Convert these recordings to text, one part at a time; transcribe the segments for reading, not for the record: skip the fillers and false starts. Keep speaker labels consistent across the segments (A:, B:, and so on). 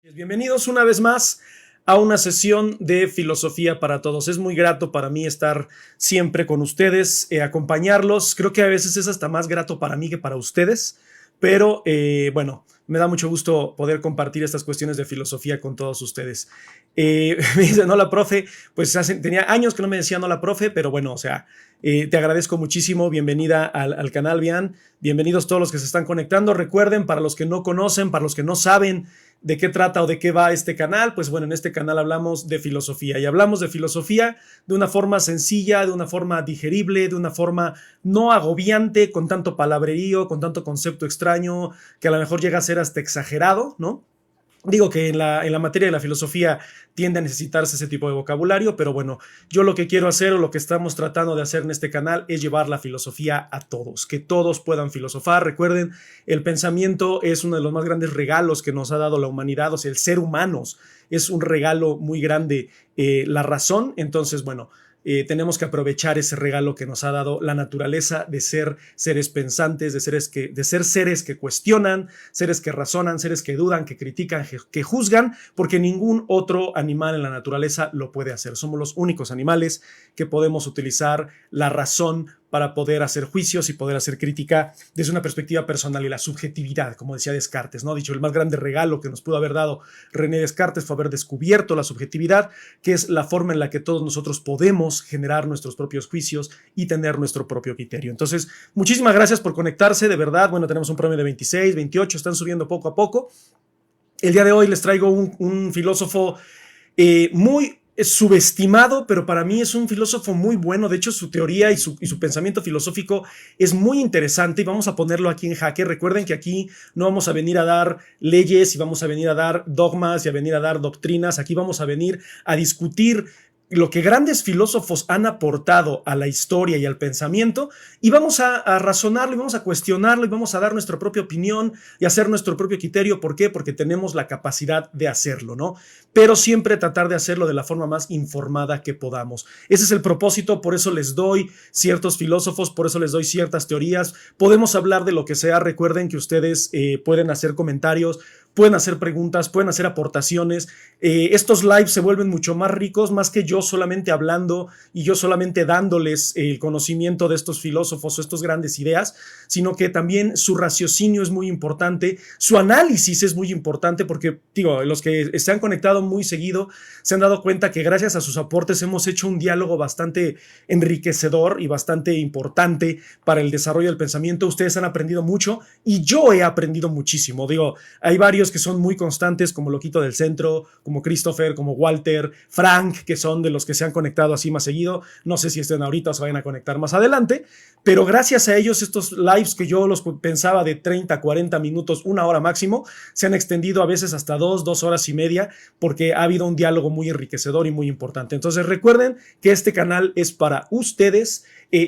A: Bienvenidos una vez más a una sesión de filosofía para todos. Es muy grato para mí estar siempre con ustedes, acompañarlos. Creo que a veces es hasta más grato para mí que para ustedes, pero bueno, me da mucho gusto poder compartir estas cuestiones de filosofía con todos ustedes. Me dicen, hola, profe. Pues tenía años que no me decían hola, profe, pero bueno, o sea, te agradezco muchísimo. Bienvenida al canal, Bian. Bienvenidos todos los que se están conectando. Recuerden, para los que no conocen, para los que no saben de qué trata o de qué va este canal, pues bueno, en este canal hablamos de filosofía y hablamos de filosofía de una forma sencilla, de una forma digerible, de una forma no agobiante, con tanto palabrerío, con tanto concepto extraño, que a lo mejor llega a ser hasta exagerado, ¿no? Digo que en la materia de la filosofía tiende a necesitarse ese tipo de vocabulario, pero bueno, yo lo que quiero hacer o lo que estamos tratando de hacer en este canal es llevar la filosofía a todos, que todos puedan filosofar. Recuerden, el pensamiento es uno de los más grandes regalos que nos ha dado la humanidad, o sea, el ser humano es un regalo muy grande, la razón. Entonces, bueno, tenemos que aprovechar ese regalo que nos ha dado la naturaleza de ser seres pensantes, de ser seres que cuestionan, seres que razonan, seres que dudan, que critican, que juzgan, porque ningún otro animal en la naturaleza lo puede hacer. Somos los únicos animales que podemos utilizar la razón para poder hacer juicios y poder hacer crítica desde una perspectiva personal y la subjetividad, como decía Descartes, ¿no? Dicho, el más grande regalo que nos pudo haber dado René Descartes fue haber descubierto la subjetividad, que es la forma en la que todos nosotros podemos generar nuestros propios juicios y tener nuestro propio criterio. Entonces, muchísimas gracias por conectarse, de verdad. Bueno, tenemos un promedio de 26, 28, están subiendo poco a poco. El día de hoy les traigo un filósofo muy subestimado, pero para mí es un filósofo muy bueno. De hecho, su teoría y su pensamiento filosófico es muy interesante y vamos a ponerlo aquí en jaque. Recuerden que aquí no vamos a venir a dar leyes y vamos a venir a dar dogmas y a venir a dar doctrinas. Aquí vamos a venir a discutir lo que grandes filósofos han aportado a la historia y al pensamiento, y vamos a razonarlo y vamos a cuestionarlo y vamos a dar nuestra propia opinión y hacer nuestro propio criterio. ¿Por qué? Porque tenemos la capacidad de hacerlo, ¿no? Pero siempre tratar de hacerlo de la forma más informada que podamos. Ese es el propósito, por eso les doy ciertos filósofos, por eso les doy ciertas teorías. Podemos hablar de lo que sea. Recuerden que ustedes pueden hacer comentarios, pueden hacer preguntas, pueden hacer aportaciones. Estos lives se vuelven mucho más ricos, más que yo solamente hablando y yo solamente dándoles el conocimiento de estos filósofos o estas grandes ideas, sino que también su raciocinio es muy importante, su análisis es muy importante, porque digo, los que se han conectado muy seguido se han dado cuenta que gracias a sus aportes hemos hecho un diálogo bastante enriquecedor y bastante importante para el desarrollo del pensamiento. Ustedes han aprendido mucho y yo he aprendido muchísimo. Digo, hay varios que son muy constantes, como Loquito del Centro, como Christopher, como Walter, Frank, que son de los que se han conectado así más seguido. No sé si estén ahorita o se vayan a conectar más adelante, pero gracias a ellos estos lives que yo los pensaba de 30, 40 minutos, una hora máximo, se han extendido a veces hasta 2 horas y media, porque ha habido un diálogo muy enriquecedor y muy importante. Entonces recuerden que este canal es para ustedes.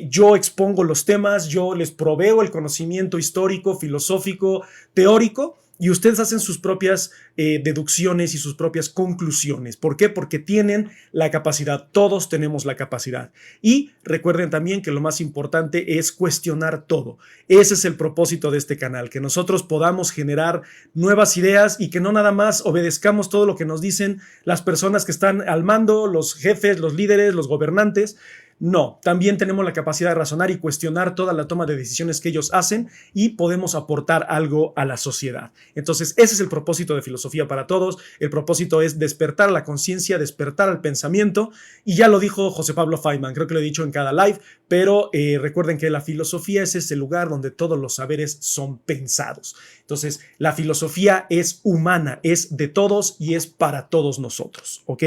A: Yo expongo los temas, yo les proveo el conocimiento histórico, filosófico, teórico, y ustedes hacen sus propias deducciones y sus propias conclusiones. ¿Por qué? Porque tienen la capacidad, todos tenemos la capacidad. Y recuerden también que lo más importante es cuestionar todo. Ese es el propósito de este canal, que nosotros podamos generar nuevas ideas y que no nada más obedezcamos todo lo que nos dicen las personas que están al mando, los jefes, los líderes, los gobernantes. No, también tenemos la capacidad de razonar y cuestionar toda la toma de decisiones que ellos hacen y podemos aportar algo a la sociedad. Entonces, ese es el propósito de Filosofía para Todos. El propósito es despertar la conciencia, despertar el pensamiento, y ya lo dijo José Pablo Feynman, creo que lo he dicho en cada live, pero recuerden que la filosofía es ese lugar donde todos los saberes son pensados. Entonces, la filosofía es humana, es de todos y es para todos nosotros, ¿ok?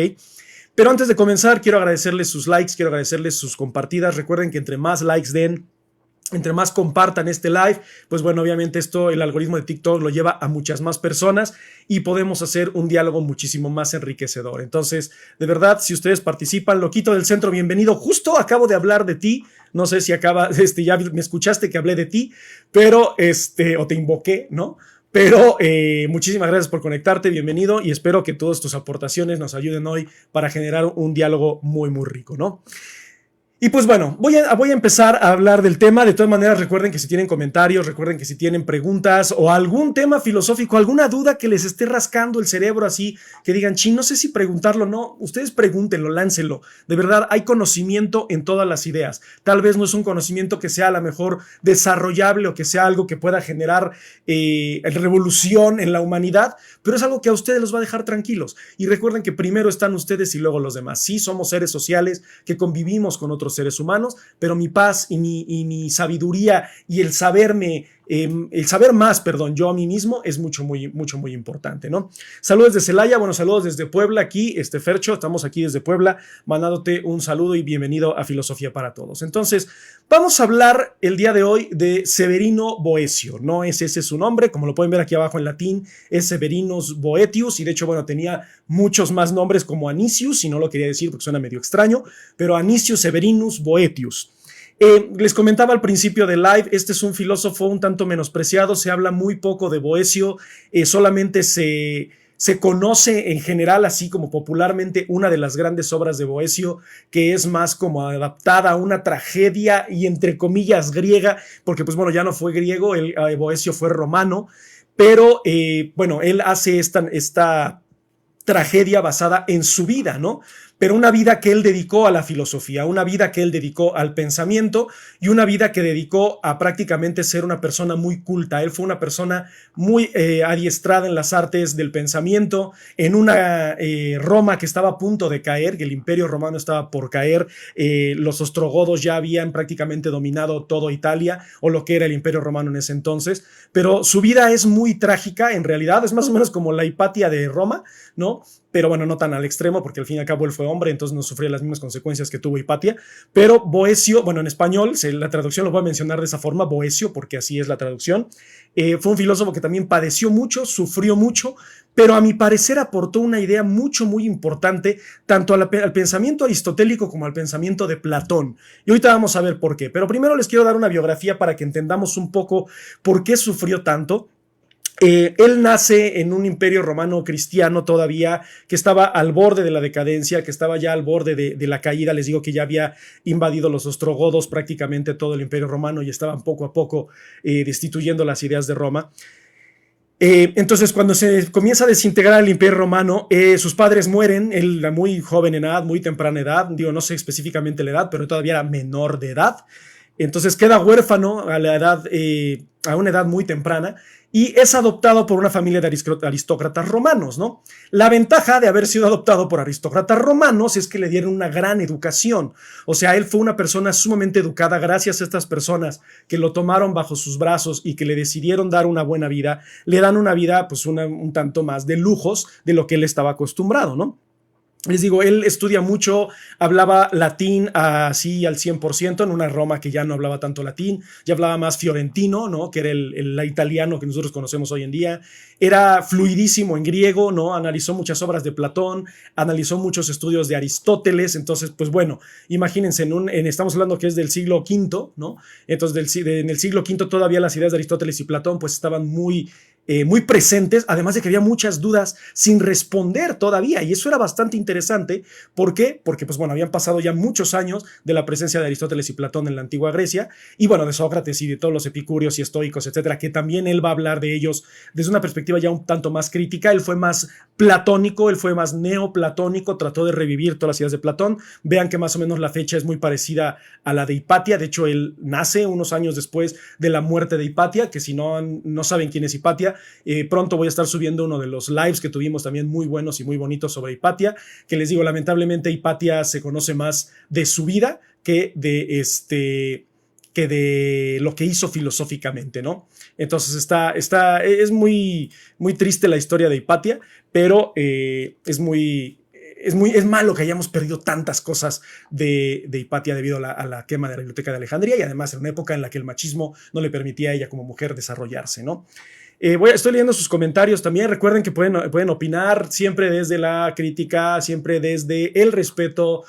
A: Pero antes de comenzar, quiero agradecerles sus likes, quiero agradecerles sus compartidas. Recuerden que entre más likes den, entre más compartan este live, pues bueno, obviamente esto, el algoritmo de TikTok lo lleva a muchas más personas y podemos hacer un diálogo muchísimo más enriquecedor. Entonces, de verdad, si ustedes participan, Loquito del Centro, bienvenido. Justo acabo de hablar de ti. No sé si ya me escuchaste que hablé de ti, pero o te invoqué, ¿no? Pero muchísimas gracias por conectarte, bienvenido, y espero que todas tus aportaciones nos ayuden hoy para generar un diálogo muy, muy rico, ¿no? Y pues bueno, voy a empezar a hablar del tema. De todas maneras, recuerden que si tienen comentarios, recuerden que si tienen preguntas o algún tema filosófico, alguna duda que les esté rascando el cerebro así, que digan, chin, no sé si preguntarlo o no, ustedes pregúntenlo, láncenlo. De verdad, hay conocimiento en todas las ideas. Tal vez no es un conocimiento que sea a lo mejor desarrollable o que sea algo que pueda generar revolución en la humanidad, pero es algo que a ustedes los va a dejar tranquilos. Y recuerden que primero están ustedes y luego los demás. Sí, somos seres sociales que convivimos con otros seres humanos, pero mi paz y mi sabiduría y el saber más, perdón, yo a mí mismo es mucho, muy importante, ¿no? Saludos desde Celaya, bueno, saludos desde Puebla, aquí, Fercho, estamos aquí desde Puebla, mandándote un saludo y bienvenido a Filosofía para Todos. Entonces, vamos a hablar el día de hoy de Severino Boecio, no es ese su nombre, como lo pueden ver aquí abajo en latín, es Severinus Boetius, y de hecho, bueno, tenía muchos más nombres como Anicius, y no lo quería decir porque suena medio extraño, pero Anicius Severinus Boetius. Les comentaba al principio del live, este es un filósofo un tanto menospreciado, se habla muy poco de Boecio, solamente se conoce en general, así como popularmente, una de las grandes obras de Boecio, que es más como adaptada a una tragedia y entre comillas griega, porque pues bueno, ya no fue griego, Boecio fue romano, pero bueno, él hace esta tragedia basada en su vida, ¿no? Pero una vida que él dedicó a la filosofía, una vida que él dedicó al pensamiento y una vida que dedicó a prácticamente ser una persona muy culta. Él fue una persona muy adiestrada en las artes del pensamiento, en una Roma que estaba a punto de caer, que el Imperio Romano estaba por caer, los ostrogodos ya habían prácticamente dominado toda Italia, o lo que era el Imperio Romano en ese entonces, pero su vida es muy trágica, en realidad, es más o menos como la Hipatia de Roma, ¿no? Pero bueno, no tan al extremo, porque al fin y al cabo él fue hombre, entonces no sufría las mismas consecuencias que tuvo Hipatia, pero Boecio, bueno, en español, la traducción lo voy a mencionar de esa forma, Boecio, porque así es la traducción, fue un filósofo que también padeció mucho, sufrió mucho, pero a mi parecer aportó una idea muy importante, tanto al pensamiento aristotélico como al pensamiento de Platón, y ahorita vamos a ver por qué, pero primero les quiero dar una biografía para que entendamos un poco por qué sufrió tanto. Él nace en un imperio romano cristiano todavía que estaba al borde de la decadencia, que estaba ya al borde de la caída. Les digo que ya había invadido los ostrogodos prácticamente todo el imperio romano y estaban poco a poco destituyendo las ideas de Roma. Entonces, cuando se comienza a desintegrar el imperio romano, sus padres mueren, él a muy joven edad, muy temprana edad, digo, no sé específicamente la edad, pero todavía era menor de edad. Entonces queda huérfano a una edad muy temprana y es adoptado por una familia de aristócratas romanos, ¿no? La ventaja de haber sido adoptado por aristócratas romanos es que le dieron una gran educación. O sea, él fue una persona sumamente educada gracias a estas personas que lo tomaron bajo sus brazos y que le decidieron dar una buena vida. Le dan una vida, pues, un tanto más de lujos de lo que él estaba acostumbrado, ¿no? Les digo, él estudia mucho, hablaba latín así al 100%, en una Roma que ya no hablaba tanto latín, ya hablaba más fiorentino, ¿no? Que era el italiano que nosotros conocemos hoy en día. Era fluidísimo en griego, ¿no? Analizó muchas obras de Platón, analizó muchos estudios de Aristóteles. Entonces, pues bueno, imagínense, estamos hablando que es del siglo V, ¿no? Entonces, en el siglo V todavía las ideas de Aristóteles y Platón pues estaban muy presentes, además de que había muchas dudas sin responder todavía, y eso era bastante interesante. ¿Por qué? Porque pues bueno, habían pasado ya muchos años de la presencia de Aristóteles y Platón en la antigua Grecia, y bueno, de Sócrates y de todos los epicúreos y estoicos, etcétera, que también él va a hablar de ellos desde una perspectiva ya un tanto más crítica. Él fue más platónico, él fue más neoplatónico, trató de revivir todas las ideas de Platón. Vean que más o menos la fecha es muy parecida a la de Hipatia. De hecho, él nace unos años después de la muerte de Hipatia, que si no saben quién es Hipatia, pronto voy a estar subiendo uno de los lives que tuvimos también muy buenos y muy bonitos sobre Hipatia, que les digo, lamentablemente Hipatia se conoce más de su vida que de lo que hizo filosóficamente, ¿no? Entonces es muy triste la historia de Hipatia, pero es malo que hayamos perdido tantas cosas de Hipatia debido a la quema de la Biblioteca de Alejandría, y además en una época en la que el machismo no le permitía a ella como mujer desarrollarse, ¿no? Estoy leyendo sus comentarios también. Recuerden que pueden opinar siempre desde la crítica, siempre desde el respeto.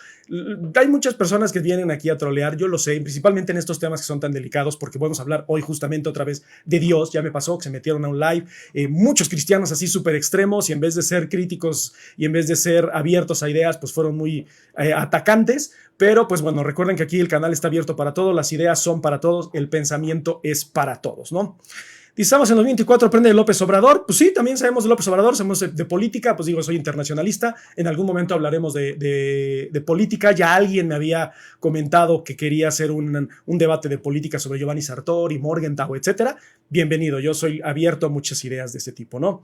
A: Hay muchas personas que vienen aquí a trolear, yo lo sé, principalmente en estos temas que son tan delicados, porque podemos hablar hoy justamente otra vez de Dios. Ya me pasó que se metieron a un live muchos cristianos así súper extremos, y en vez de ser críticos y en vez de ser abiertos a ideas, pues fueron muy atacantes. Pero pues bueno, recuerden que aquí el canal está abierto para todos, las ideas son para todos, el pensamiento es para todos, ¿no? Estamos en 2024, aprende de López Obrador. Pues sí, también sabemos de López Obrador, sabemos de política, pues digo, soy internacionalista. En algún momento hablaremos de política. Ya alguien me había comentado que quería hacer un debate de política sobre Giovanni Sartori, Morgenthau, etcétera. Bienvenido, yo soy abierto a muchas ideas de este tipo, ¿no?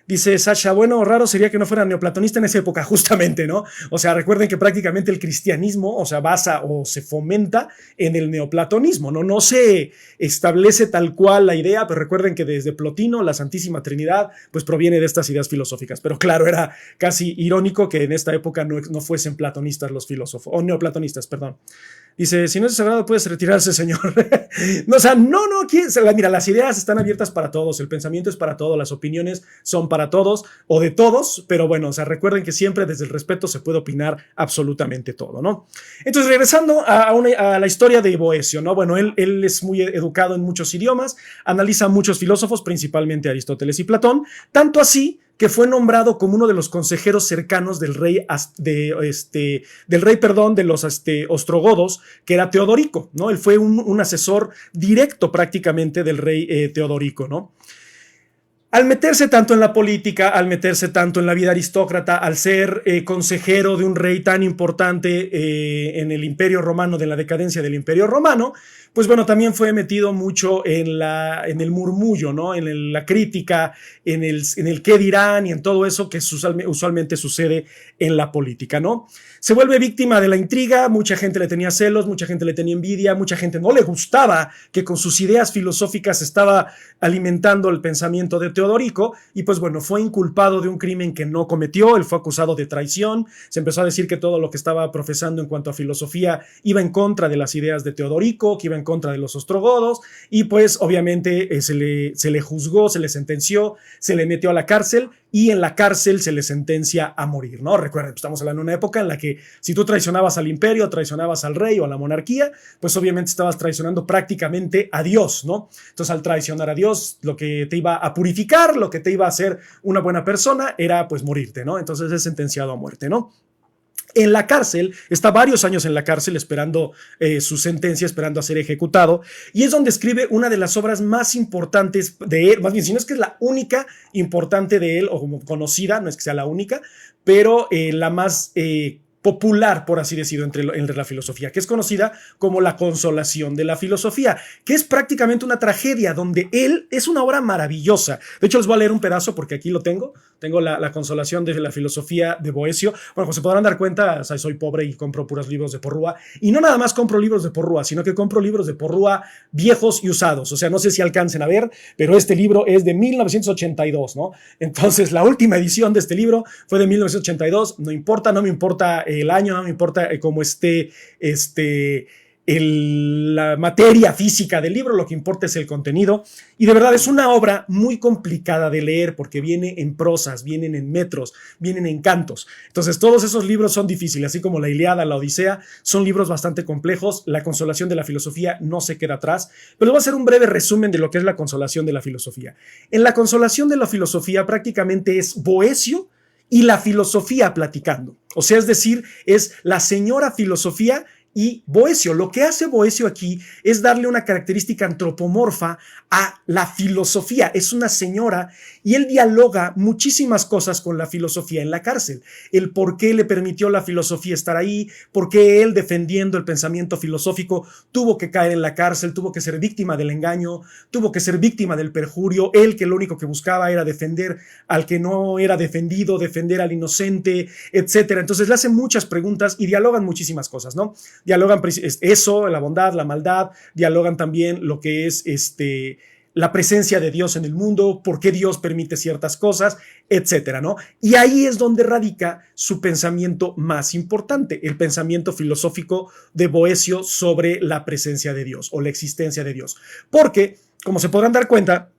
A: Dice Sasha, bueno, raro sería que no fuera neoplatonista en esa época, justamente, ¿no? O sea, recuerden que prácticamente el cristianismo, o sea, basa o se fomenta en el neoplatonismo, ¿no? No se establece tal cual la idea, pero recuerden que desde Plotino, la Santísima Trinidad, pues proviene de estas ideas filosóficas. Pero claro, era casi irónico que en esta época no fuesen platonistas los filósofos, o neoplatonistas, perdón. Dice, si no es sagrado, puedes retirarse, señor. No, o sea, mira, las ideas están abiertas para todos, el pensamiento es para todos, las opiniones son para todos o de todos, pero bueno, o sea, recuerden que siempre desde el respeto se puede opinar absolutamente todo, ¿no? Entonces, regresando a la historia de Boecio, ¿no? Bueno, él es muy educado en muchos idiomas, analiza muchos filósofos, principalmente Aristóteles y Platón, tanto así que fue nombrado como uno de los consejeros cercanos del rey, de los ostrogodos, que era Teodorico, ¿no? Él fue un asesor directo prácticamente del rey Teodorico, ¿no? Al meterse tanto en la política, al meterse tanto en la vida aristócrata, al ser consejero de un rey tan importante en el Imperio Romano, de la decadencia del Imperio Romano, pues bueno, también fue metido mucho en el murmullo, ¿no? En la crítica, en el qué dirán y en todo eso que usualmente sucede en la política, ¿no? Se vuelve víctima de la intriga, mucha gente le tenía celos, mucha gente le tenía envidia, mucha gente no le gustaba que con sus ideas filosóficas estaba alimentando el pensamiento de Teodorico, y pues bueno, fue inculpado de un crimen que no cometió. Él fue acusado de traición, se empezó a decir que todo lo que estaba profesando en cuanto a filosofía iba en contra de las ideas de Teodorico, que iba en contra de los ostrogodos, y pues obviamente se le juzgó, se le sentenció, se le metió a la cárcel, y en la cárcel se le sentencia a morir, ¿no? Recuerden, estamos hablando de una época en la que si tú traicionabas al imperio, traicionabas al rey o a la monarquía, pues obviamente estabas traicionando prácticamente a Dios, ¿no? Entonces, al traicionar a Dios, lo que te iba a purificar, lo que te iba a hacer una buena persona, era pues morirte, ¿no? Entonces es sentenciado a muerte, ¿no? En la cárcel, está varios años en la cárcel esperando su sentencia, esperando a ser ejecutado, y es donde escribe una de las obras más importantes de él, más bien, si no es que es la única importante de él, o como conocida, no es que sea la única, pero la más popular, por así decirlo, entre la filosofía, que es conocida como la Consolación de la Filosofía, que es prácticamente una tragedia donde él es una obra maravillosa. De hecho, les voy a leer un pedazo porque aquí lo tengo la Consolación de la Filosofía de Boecio. Bueno, pues se podrán dar cuenta, o sea, soy pobre y compro puros libros de Porrúa, y no nada más compro libros de Porrúa, sino que compro libros de Porrúa viejos y usados. O sea, no sé si alcancen a ver, pero este libro es de 1982, ¿no? Entonces, la última edición de este libro fue de 1982. No importa, no me importa el año, no me importa cómo esté la materia física del libro, lo que importa es el contenido, y de verdad es una obra muy complicada de leer porque viene en prosas, vienen en metros, vienen en cantos. Entonces todos esos libros son difíciles, así como la Ilíada, la Odisea, son libros bastante complejos. La Consolación de la Filosofía no se queda atrás, pero les voy a hacer un breve resumen de lo que es la Consolación de la Filosofía. En la Consolación de la Filosofía prácticamente es Boecio y la filosofía platicando, o sea, es decir, es la señora filosofía y Boecio. Lo que hace Boecio aquí es darle una característica antropomorfa a la filosofía. Es una señora y él dialoga muchísimas cosas con la filosofía en la cárcel. El por qué le permitió la filosofía estar ahí, por qué él, defendiendo el pensamiento filosófico, tuvo que caer en la cárcel, tuvo que ser víctima del engaño, tuvo que ser víctima del perjurio. Él, que lo único que buscaba era defender al que no era defendido, defender al inocente, etcétera. Entonces le hacen muchas preguntas y dialogan muchísimas cosas, ¿no? Dialogan eso, la bondad, la maldad, dialogan también lo que es la presencia de Dios en el mundo, por qué Dios permite ciertas cosas, etcétera, ¿no? Y ahí es donde radica su pensamiento más importante, el pensamiento filosófico de Boecio sobre la presencia de Dios o la existencia de Dios. Porque, como se podrán dar cuenta,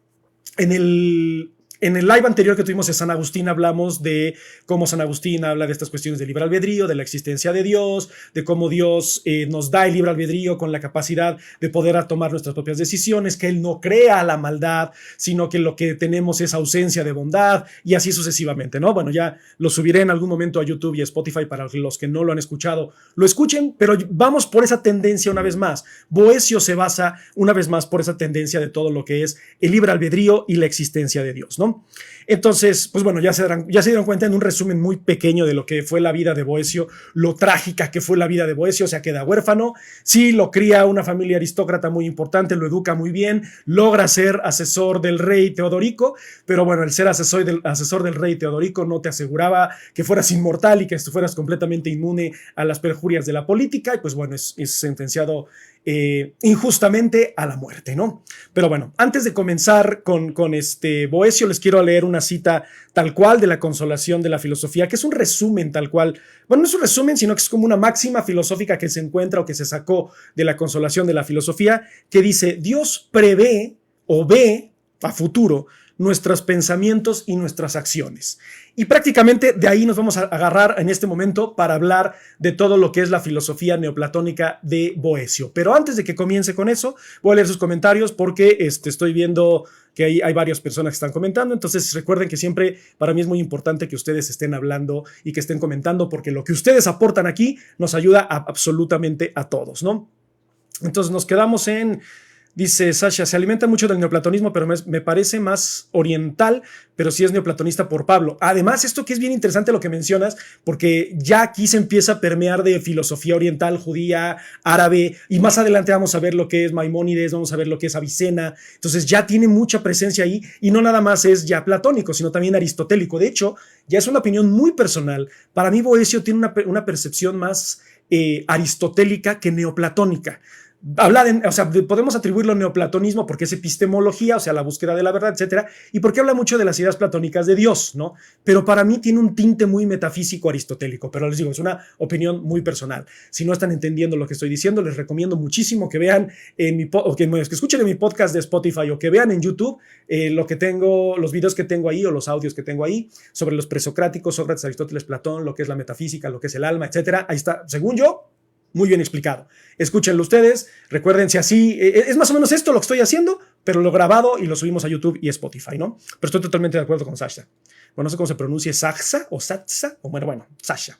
A: En el live anterior que tuvimos de San Agustín hablamos de cómo San Agustín habla de estas cuestiones de libre albedrío, de la existencia de Dios, de cómo Dios nos da el libre albedrío con la capacidad de poder tomar nuestras propias decisiones, que Él no crea la maldad, sino que lo que tenemos es ausencia de bondad y así sucesivamente, ¿no? Bueno, ya lo subiré en algún momento a YouTube y a Spotify para los que no lo han escuchado, lo escuchen, pero vamos por esa tendencia una vez más. Boecio se basa una vez más por esa tendencia de todo lo que es el libre albedrío y la existencia de Dios, ¿no? Entonces, pues bueno, ya se dieron cuenta en un resumen muy pequeño de lo que fue la vida de Boecio, lo trágica que fue la vida de Boecio. O sea, queda huérfano, sí, lo cría una familia aristócrata muy importante, lo educa muy bien, logra ser asesor del rey Teodorico, pero bueno, el ser asesor del rey Teodorico no te aseguraba que fueras inmortal y que fueras completamente inmune a las perjurias de la política, y pues bueno, es sentenciado injustamente a la muerte, ¿no? Pero bueno, antes de comenzar con Boecio, les quiero leer una cita tal cual de la Consolación de la Filosofía, que es un resumen tal cual. Bueno, no es un resumen, sino que es como una máxima filosófica que se encuentra o que se sacó de la Consolación de la Filosofía, que dice: Dios prevé o ve a futuro nuestros pensamientos y nuestras acciones. Y prácticamente de ahí nos vamos a agarrar en este momento para hablar de todo lo que es la filosofía neoplatónica de Boecio. Pero antes de que comience con eso, voy a leer sus comentarios porque estoy viendo que hay varias personas que están comentando. Entonces recuerden que siempre para mí es muy importante que ustedes estén hablando y que estén comentando, porque lo que ustedes aportan aquí nos ayuda absolutamente a todos, ¿no? Entonces nos quedamos en... Dice Sasha: se alimenta mucho del neoplatonismo, pero me parece más oriental, pero sí es neoplatonista por Pablo. Además, esto que es bien interesante lo que mencionas, porque ya aquí se empieza a permear de filosofía oriental, judía, árabe, y más adelante vamos a ver lo que es Maimónides, vamos a ver lo que es Avicena. Entonces ya tiene mucha presencia ahí, y no nada más es ya platónico, sino también aristotélico. De hecho, ya es una opinión muy personal. Para mí Boecio tiene una percepción más aristotélica que neoplatónica. Podemos atribuirlo al neoplatonismo porque es epistemología, o sea, la búsqueda de la verdad, etcétera, y porque habla mucho de las ideas platónicas de Dios, ¿no? Pero para mí tiene un tinte muy metafísico aristotélico, pero les digo, es una opinión muy personal. Si no están entendiendo lo que estoy diciendo, les recomiendo muchísimo que vean que escuchen en mi podcast de Spotify o que vean en YouTube los videos que tengo ahí o los audios que tengo ahí sobre los presocráticos, Sócrates, Aristóteles, Platón, lo que es la metafísica, lo que es el alma, etcétera. Ahí está, según yo, muy bien explicado. Escúchenlo ustedes, recuerden si así, es más o menos esto lo que estoy haciendo, pero lo grabado y lo subimos a YouTube y Spotify, ¿no? Pero estoy totalmente de acuerdo con Sasha. Bueno, no sé cómo se pronuncia, Saxa o Satsa, o bueno, Sasha.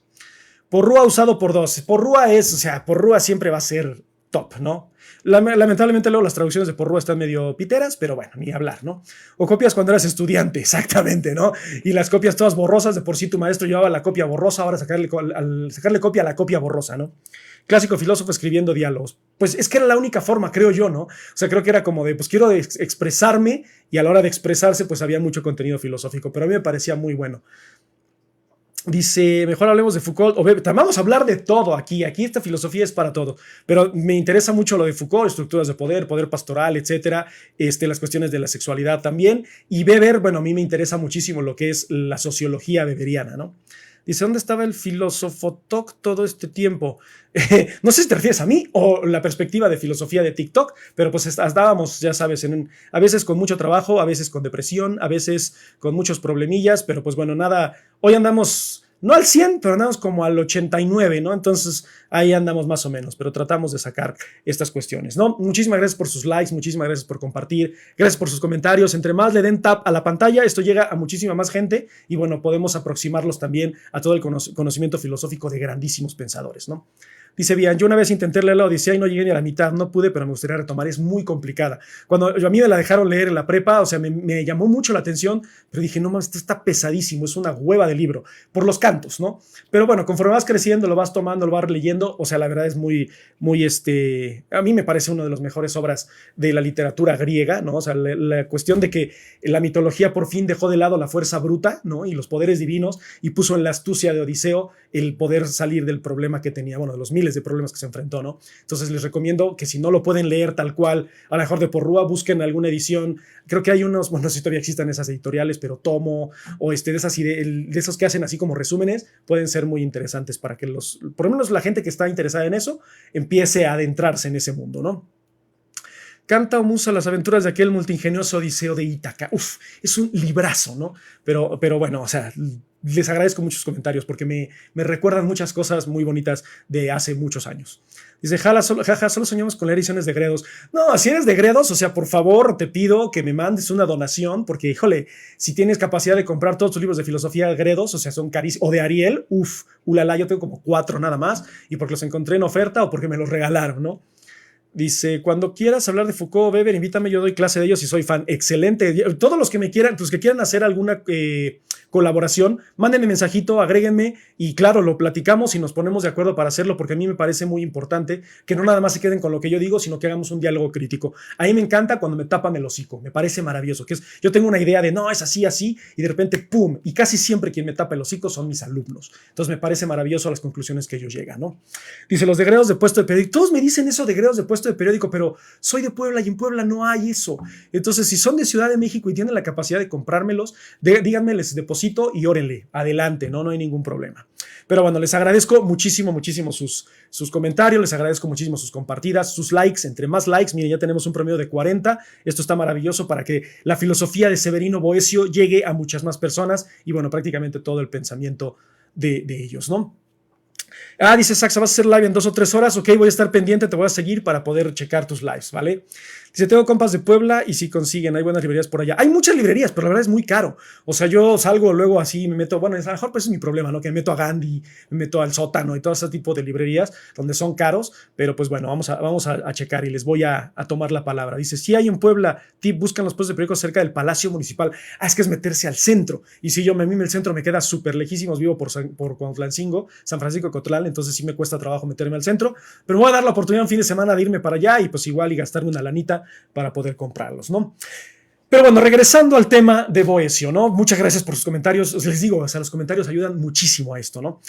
A: Porrúa usado por dos. Porrúa siempre va a ser top, ¿no? Lamentablemente luego las traducciones de Porrúa están medio piteras, pero bueno, ni hablar, ¿no? O copias cuando eras estudiante, exactamente, ¿no? Y las copias todas borrosas, de por sí tu maestro llevaba la copia borrosa, ahora sacarle copia a la copia borrosa, ¿no? Clásico filósofo escribiendo diálogos. Pues es que era la única forma, creo yo, ¿no? O sea, creo que era como de, pues quiero expresarme, y a la hora de expresarse, pues había mucho contenido filosófico, pero a mí me parecía muy bueno. Dice: mejor hablemos de Foucault. Vamos a hablar de todo aquí esta filosofía es para todo, pero me interesa mucho lo de Foucault, estructuras de poder pastoral, etcétera, las cuestiones de la sexualidad también, y Weber, bueno, a mí me interesa muchísimo lo que es la sociología weberiana, ¿no? Dice: ¿dónde estaba el filósofo Talk todo este tiempo? No sé si te refieres a mí o la perspectiva de filosofía de TikTok, pero pues estábamos, ya sabes, a veces con mucho trabajo, a veces con depresión, a veces con muchos problemillas, pero pues bueno, nada, hoy andamos no al 100, pero andamos como al 89, ¿no? Entonces ahí andamos más o menos, pero tratamos de sacar estas cuestiones, ¿no? Muchísimas gracias por sus likes, muchísimas gracias por compartir, gracias por sus comentarios. Entre más le den tap a la pantalla, esto llega a muchísima más gente y bueno, podemos aproximarlos también a todo el conocimiento filosófico de grandísimos pensadores, ¿no? Dice bien: yo una vez intenté leer la Odisea y no llegué ni a la mitad, no pude, pero me gustaría retomar, es muy complicada. Cuando a mí me la dejaron leer en la prepa, o sea, me llamó mucho la atención, pero dije: no mames, esto está pesadísimo, es una hueva de libro, por los cantos, ¿no? Pero bueno, conforme vas creciendo, lo vas tomando, lo vas leyendo, o sea, la verdad es muy, a mí me parece una de las mejores obras de la literatura griega, ¿no? O sea, la cuestión de que la mitología por fin dejó de lado la fuerza bruta, ¿no? Y los poderes divinos, y puso en la astucia de Odiseo el poder salir del problema que tenía, bueno, de los miles de problemas que se enfrentó, ¿no? Entonces les recomiendo que si no lo pueden leer tal cual, a lo mejor de Porrúa, busquen alguna edición. Creo que hay unos, bueno, no sé si todavía existan esas editoriales, pero Tomo o de esos que hacen así como resúmenes, pueden ser muy interesantes para que por lo menos la gente que está interesada en eso empiece a adentrarse en ese mundo, ¿no? Canta o musa las aventuras de aquel multiingenioso Odiseo de Ítaca. Uf, es un librazo, ¿no? Pero bueno, o sea, les agradezco muchos comentarios porque me recuerdan muchas cosas muy bonitas de hace muchos años. Dice, jaja, solo soñamos con leer ediciones de Gredos. No, si eres de Gredos, o sea, por favor, te pido que me mandes una donación, porque, híjole, si tienes capacidad de comprar todos tus libros de filosofía de Gredos, o sea, son carísimos, o de Ariel, ulala, yo tengo como 4 nada más, y porque los encontré en oferta o porque me los regalaron, ¿no? Dice, cuando quieras hablar de Foucault o Weber, invítame, yo doy clase de ellos y soy fan. Excelente. Todos los que me quieran, pues que quieran hacer alguna colaboración, mándenme mensajito, agréguenme y claro, lo platicamos y nos ponemos de acuerdo para hacerlo porque a mí me parece muy importante que no nada más se queden con lo que yo digo, sino que hagamos un diálogo crítico. A mí me encanta cuando me tapan el hocico, me parece maravilloso, yo tengo una idea de no, es así, así, y de repente, ¡pum! Y casi siempre quien me tapa el hocico son mis alumnos. Entonces me parece maravilloso las conclusiones que ellos llegan, ¿no? Dice, los de Gredos de puesto de periódico, todos me dicen eso de Gredos de puesto de periódico, pero soy de Puebla y en Puebla no hay eso. Entonces, si son de Ciudad de México y tienen la capacidad de comprármelos, díganme, les deposito y órenle, adelante, no hay ningún problema. Pero bueno, les agradezco muchísimo sus comentarios, les agradezco muchísimo sus compartidas, sus likes, entre más likes, miren, ya tenemos un promedio de 40, esto está maravilloso para que la filosofía de Severino Boecio llegue a muchas más personas y bueno, prácticamente todo el pensamiento de ellos, ¿no? Dice Saxa, ¿vas a hacer live en 2 o 3 horas? Ok, voy a estar pendiente, te voy a seguir para poder checar tus lives, ¿vale? Dice, tengo compas de Puebla y si consiguen, hay buenas librerías por allá. Hay muchas librerías, pero la verdad es muy caro. O sea, yo salgo luego así, me meto, bueno, a lo mejor pues es mi problema, ¿no? Que me meto a Gandhi, me meto al Sótano y todo ese tipo de librerías donde son caros, pero pues bueno, vamos a checar y les voy a tomar la palabra. Dice, si hay en Puebla, buscan los puestos de periódicos cerca del Palacio Municipal. Es que es meterse al centro. Y si a mí el centro me queda súper lejísimos, vivo por Cuautlancingo, San Francisco de Cotlán, entonces sí me cuesta trabajo meterme al centro, pero me voy a dar la oportunidad un fin de semana de irme para allá y pues igual y gastarme una lanita para poder comprarlos, ¿no? Pero bueno, regresando al tema de Boecio, ¿no? Muchas gracias por sus comentarios. Les digo, o sea, los comentarios ayudan muchísimo a esto, ¿no?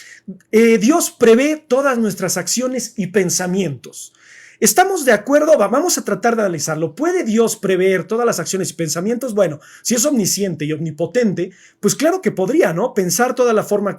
A: Dios prevé todas nuestras acciones y pensamientos. ¿Estamos de acuerdo? Vamos a tratar de analizarlo. ¿Puede Dios prever todas las acciones y pensamientos? Bueno, si es omnisciente y omnipotente, pues claro que podría, ¿no? Pensar toda la forma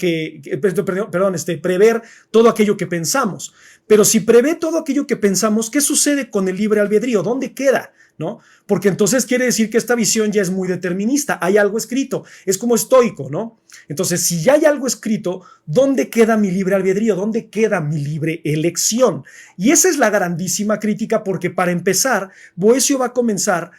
A: prever todo aquello que pensamos. Pero si prevé todo aquello que pensamos, ¿qué sucede con el libre albedrío? ¿Dónde queda? ¿No? Porque entonces quiere decir que esta visión ya es muy determinista, hay algo escrito, es como estoico, ¿no? Entonces, si ya hay algo escrito, ¿dónde queda mi libre albedrío? ¿Dónde queda mi libre elección? Y esa es la grandísima crítica porque para empezar, Boecio va a comenzar,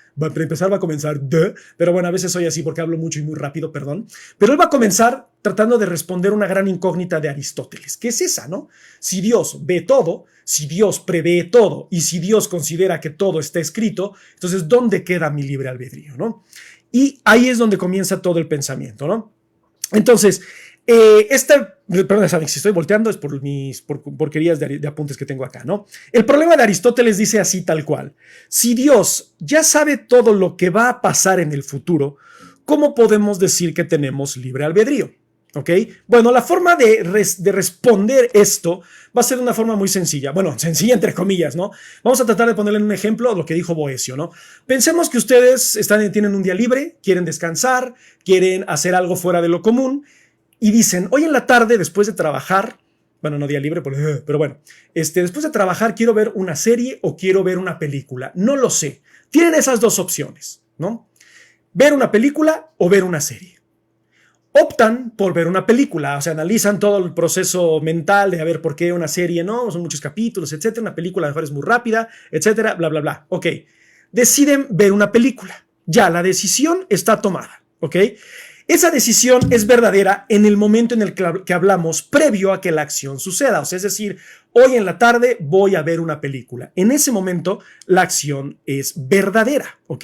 A: pero bueno, a veces soy así porque hablo mucho y muy rápido, perdón, pero él va a comenzar tratando de responder una gran incógnita de Aristóteles, que es esa, ¿no? Si Dios ve todo, si Dios prevé todo y si Dios considera que todo está escrito, entonces, ¿dónde queda mi libre albedrío, no? Y ahí es donde comienza todo el pensamiento, ¿no? Entonces, perdón, saben, si estoy volteando es por mis porquerías de apuntes que tengo acá, ¿no? El problema de Aristóteles dice así tal cual. Si Dios ya sabe todo lo que va a pasar en el futuro, ¿cómo podemos decir que tenemos libre albedrío? ¿Ok? Bueno, la forma de responder esto va a ser de una forma muy sencilla. Bueno, sencilla entre comillas, ¿no? Vamos a tratar de ponerle en un ejemplo lo que dijo Boecio, ¿no? Pensemos que ustedes tienen un día libre, quieren descansar, quieren hacer algo fuera de lo común y dicen, hoy en la tarde, después de trabajar, bueno, no día libre, pero bueno, después de trabajar quiero ver una serie o quiero ver una película. No lo sé. Tienen esas dos opciones, ¿no? Ver una película o ver una serie. Optan por ver una película, o sea, analizan todo el proceso mental de a ver por qué una serie no, son muchos capítulos, etcétera, una película a lo mejor es muy rápida, etcétera, bla, bla, bla. Ok, deciden ver una película. Ya, la decisión está tomada, ¿ok? Esa decisión es verdadera en el momento en el que hablamos previo a que la acción suceda, o sea, es decir, hoy en la tarde voy a ver una película. En ese momento, la acción es verdadera, ¿ok?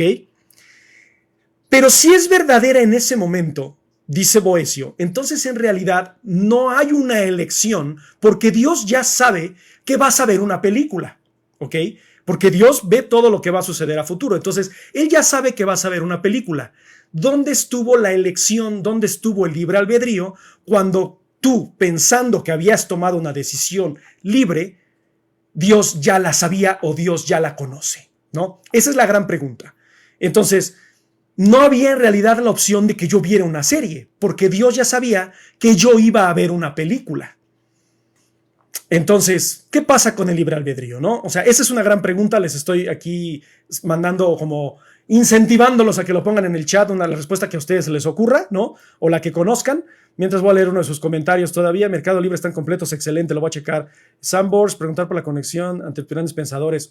A: Pero si es verdadera en ese momento, dice Boecio, entonces en realidad no hay una elección porque Dios ya sabe que vas a ver una película, ¿ok? Porque Dios ve todo lo que va a suceder a futuro, entonces Él ya sabe que vas a ver una película. ¿Dónde estuvo la elección? ¿Dónde estuvo el libre albedrío cuando tú, pensando que habías tomado una decisión libre, Dios ya la sabía o Dios ya la conoce, ¿no? Esa es la gran pregunta. Entonces, no había en realidad la opción de que yo viera una serie, porque Dios ya sabía que yo iba a ver una película. Entonces, ¿qué pasa con el libre albedrío, no? O sea, esa es una gran pregunta. Les estoy aquí mandando como incentivándolos a que lo pongan en el chat, la respuesta que a ustedes se les ocurra, ¿no? O la que conozcan. Mientras voy a leer uno de sus comentarios todavía. Mercado Libre están completos, excelente, lo voy a checar. Sambors, preguntar por la conexión ante grandes pensadores.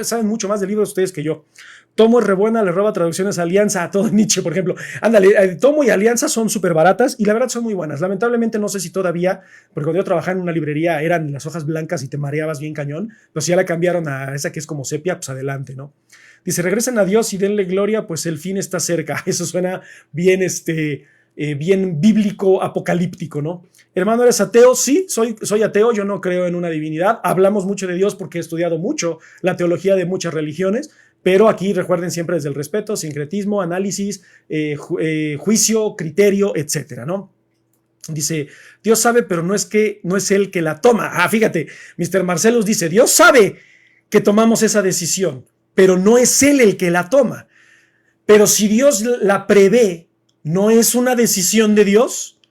A: Saben mucho más de libros ustedes que yo. Tomo es re buena, le roba traducciones a Alianza a todo Nietzsche, por ejemplo. Ándale, Tomo y Alianza son súper baratas y la verdad son muy buenas. Lamentablemente no sé si todavía, porque cuando yo trabajaba en una librería eran las hojas blancas y te mareabas bien cañón, pero si ya la cambiaron a esa que es como sepia, pues adelante, ¿no? Dice, regresen a Dios y denle gloria, pues el fin está cerca. Eso suena bien, bien bíblico, apocalíptico, ¿no? Hermano, ¿eres ateo? Sí, soy ateo, yo no creo en una divinidad. Hablamos mucho de Dios porque he estudiado mucho la teología de muchas religiones, pero aquí recuerden siempre desde el respeto, sincretismo, análisis, juicio, criterio, etcétera, ¿no? Dice, Dios sabe, pero no es él que la toma. Ah, fíjate, Mr. Marcelus dice, Dios sabe que tomamos esa decisión, pero no es él el que la toma. Pero si Dios la prevé, ¿no es una decisión de Dios?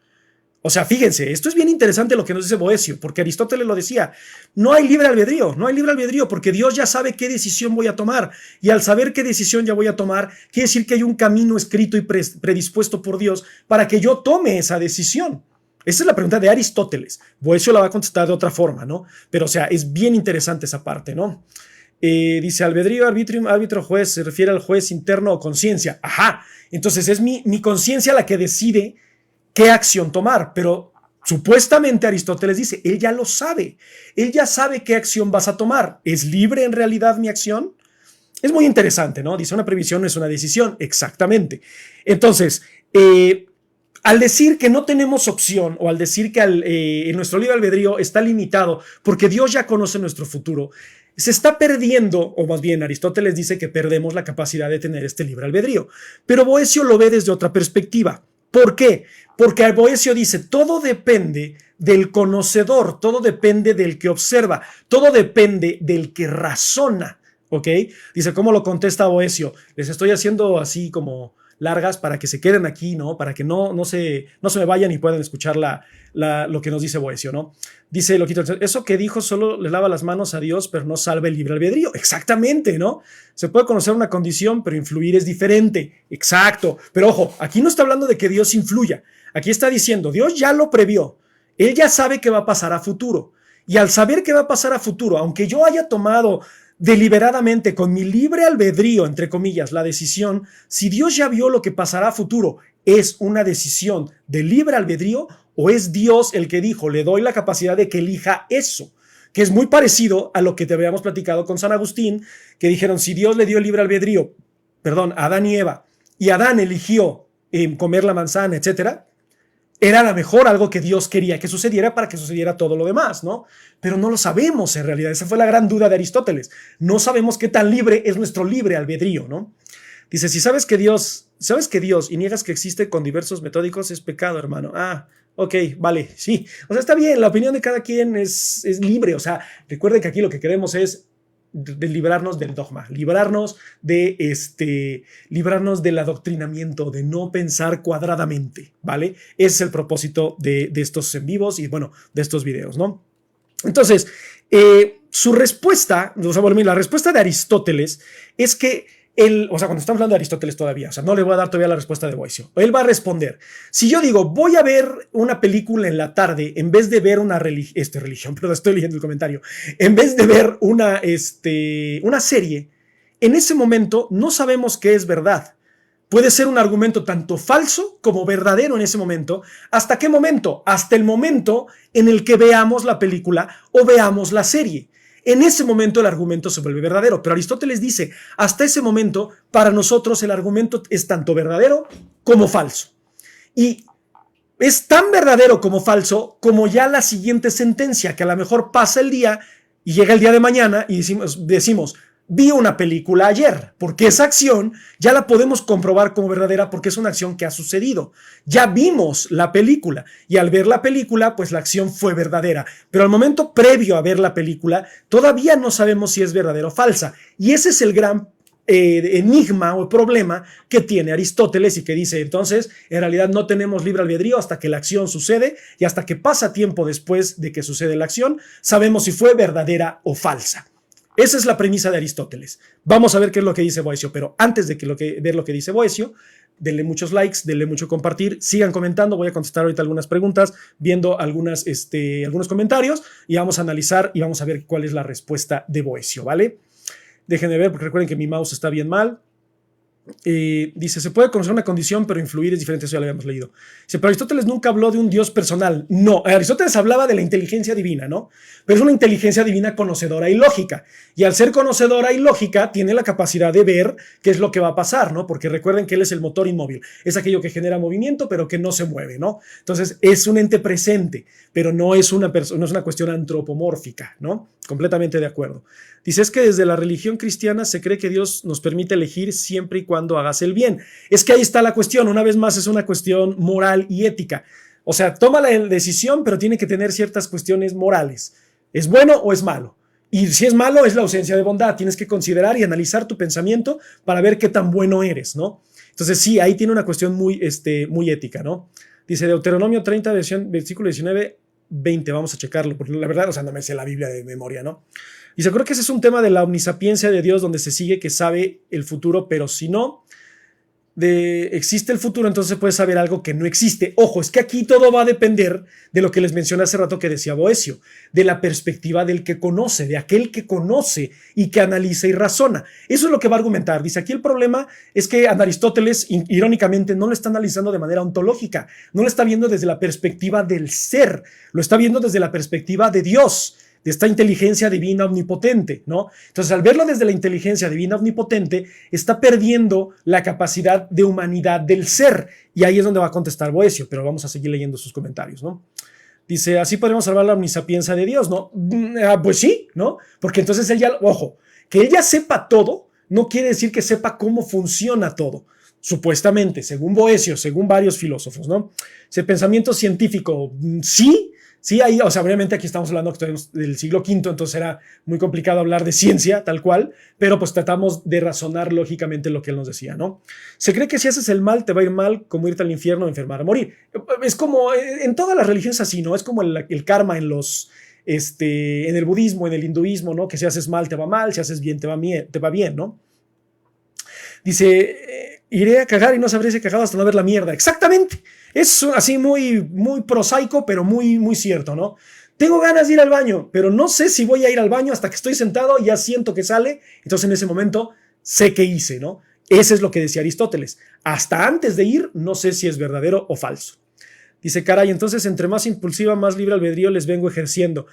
A: O sea, fíjense, esto es bien interesante lo que nos dice Boecio, porque Aristóteles lo decía, no hay libre albedrío porque Dios ya sabe qué decisión voy a tomar, y al saber qué decisión ya voy a tomar, quiere decir que hay un camino escrito y predispuesto por Dios para que yo tome esa decisión. Esa es la pregunta de Aristóteles. Boecio la va a contestar de otra forma, ¿no? Pero, o sea, es bien interesante esa parte, ¿no? Dice, albedrío, arbitrium, árbitro, juez, se refiere al juez interno o conciencia. Ajá, entonces es mi conciencia la que decide qué acción tomar, pero supuestamente Aristóteles dice, él ya lo sabe, él ya sabe qué acción vas a tomar. ¿Es libre en realidad mi acción? Es muy interesante, ¿no? Dice, una previsión no es una decisión, exactamente. Entonces, al decir que no tenemos opción o al decir que nuestro libre albedrío está limitado porque Dios ya conoce nuestro futuro, se está perdiendo, o más bien Aristóteles dice que perdemos la capacidad de tener este libre albedrío. Pero Boecio lo ve desde otra perspectiva. ¿Por qué? Porque Boecio dice, todo depende del conocedor, todo depende del que observa, todo depende del que razona, ¿ok? Dice, ¿cómo lo contesta Boecio? Les estoy haciendo así como largas para que se queden aquí, ¿no? Para que no se me vayan y puedan escuchar lo que nos dice Boecio, ¿no? Dice Loquito, eso que dijo solo le lava las manos a Dios, pero no salva el libre albedrío. Exactamente, ¿no? Se puede conocer una condición, pero influir es diferente. Exacto. Pero ojo, aquí no está hablando de que Dios influya. Aquí está diciendo, Dios ya lo previó. Él ya sabe qué va a pasar a futuro. Y al saber qué va a pasar a futuro, aunque yo haya tomado deliberadamente con mi libre albedrío, entre comillas, la decisión, si Dios ya vio lo que pasará a futuro, ¿es una decisión de libre albedrío o es Dios el que dijo, le doy la capacidad de que elija eso? Que es muy parecido a lo que te habíamos platicado con San Agustín, que dijeron, si Dios le dio el libre albedrío, a Adán y Eva, y Adán eligió comer la manzana, etcétera, era a lo mejor algo que Dios quería que sucediera para que sucediera todo lo demás, ¿no? Pero no lo sabemos en realidad. Esa fue la gran duda de Aristóteles. No sabemos qué tan libre es nuestro libre albedrío, ¿no? Dice, si sabes que Dios y niegas que existe con diversos metódicos, es pecado, hermano. Ah, ok, vale, sí. O sea, está bien, la opinión de cada quien es libre. O sea, recuerden que aquí lo que queremos es de librarnos del dogma, librarnos del adoctrinamiento, de no pensar cuadradamente, ¿vale? Ese es el propósito de estos en vivos y, bueno, de estos videos, ¿no? Entonces, su respuesta, o sea, bueno, la respuesta de Aristóteles es que cuando estamos hablando de Aristóteles todavía, o sea, no le voy a dar todavía la respuesta de Boecio. Él va a responder, si yo digo, voy a ver una película en la tarde, en vez de ver una religión, pero estoy leyendo el comentario, en vez de ver una serie, en ese momento no sabemos qué es verdad. Puede ser un argumento tanto falso como verdadero en ese momento. ¿Hasta qué momento? Hasta el momento en el que veamos la película o veamos la serie. En ese momento el argumento se vuelve verdadero, pero Aristóteles dice, hasta ese momento, para nosotros el argumento es tanto verdadero como falso. Y es tan verdadero como falso como ya la siguiente sentencia, que a lo mejor pasa el día y llega el día de mañana y decimos vi una película ayer, porque esa acción ya la podemos comprobar como verdadera porque es una acción que ha sucedido. Ya vimos la película y al ver la película, pues la acción fue verdadera. Pero al momento previo a ver la película, todavía no sabemos si es verdadera o falsa. Y ese es el gran enigma o problema que tiene Aristóteles y que dice entonces en realidad no tenemos libre albedrío hasta que la acción sucede y hasta que pasa tiempo después de que sucede la acción sabemos si fue verdadera o falsa. Esa es la premisa de Aristóteles. Vamos a ver qué es lo que dice Boecio, pero antes de ver lo que dice Boecio, denle muchos likes, denle mucho compartir, sigan comentando, voy a contestar ahorita algunas preguntas, viendo algunos comentarios y vamos a analizar y vamos a ver cuál es la respuesta de Boecio, ¿vale? Déjenme ver, porque recuerden que mi mouse está bien mal. Dice, se puede conocer una condición, pero influir es diferente, eso ya lo habíamos leído. Dice, pero Aristóteles nunca habló de un Dios personal. No, Aristóteles hablaba de la inteligencia divina, ¿no? Pero es una inteligencia divina conocedora y lógica. Y al ser conocedora y lógica, tiene la capacidad de ver qué es lo que va a pasar, ¿no? Porque recuerden que él es el motor inmóvil. Es aquello que genera movimiento, pero que no se mueve, ¿no? Entonces, es un ente presente, pero no es una cuestión antropomórfica, ¿no? Completamente de acuerdo. Dice, es que desde la religión cristiana se cree que Dios nos permite elegir siempre y cuando hagas el bien. Es que ahí está la cuestión, una vez más es una cuestión moral y ética. O sea, toma la decisión, pero tiene que tener ciertas cuestiones morales. ¿Es bueno o es malo? Y si es malo, es la ausencia de bondad. Tienes que considerar y analizar tu pensamiento para ver qué tan bueno eres, ¿no? Entonces sí, ahí tiene una cuestión muy ética, ¿no? Dice Deuteronomio 30, versículo 19, 20, vamos a checarlo, porque la verdad, o sea, no me sé la Biblia de memoria, ¿no? Y creo que ese es un tema de la omnisapiencia de Dios, donde se sigue que sabe el futuro, pero si no existe el futuro, entonces puede saber algo que no existe. Ojo, es que aquí todo va a depender de lo que les mencioné hace rato que decía Boecio, de la perspectiva del que conoce, de aquel que conoce y que analiza y razona. Eso es lo que va a argumentar. Dice, aquí el problema es que Aristóteles, irónicamente, no lo está analizando de manera ontológica, no lo está viendo desde la perspectiva del ser, lo está viendo desde la perspectiva de Dios, de esta inteligencia divina omnipotente, ¿no? Entonces, al verlo desde la inteligencia divina omnipotente, está perdiendo la capacidad de humanidad del ser, y ahí es donde va a contestar Boecio, pero vamos a seguir leyendo sus comentarios, ¿no? Dice, así podemos salvar la omnisapiencia de Dios, ¿no? Pues sí, ¿no? Porque entonces él ya, ojo, que él ya sepa todo, no quiere decir que sepa cómo funciona todo, supuestamente, según Boecio, según varios filósofos, ¿no? Ese pensamiento científico, sí. Sí, ahí, o sea, obviamente aquí estamos hablando del siglo V, entonces era muy complicado hablar de ciencia, tal cual, pero pues tratamos de razonar lógicamente lo que él nos decía, ¿no? Se cree que si haces el mal, te va a ir mal, como irte al infierno, enfermar, morir. Es como, en todas las religiones así, ¿no? Es como el karma en el budismo, en el hinduismo, ¿no? Que si haces mal, te va mal, si haces bien, te va bien, ¿no? Dice, iré a cagar y no sabré si he cagado hasta no ver la mierda. Exactamente. Es así muy, muy prosaico, pero muy, muy cierto, ¿no? Tengo ganas de ir al baño, pero no sé si voy a ir al baño hasta que estoy sentado, ya siento que sale, entonces en ese momento sé qué hice, ¿no? Ese es lo que decía Aristóteles. Hasta antes de ir, no sé si es verdadero o falso. Dice, caray, entonces entre más impulsiva, más libre albedrío les vengo ejerciendo.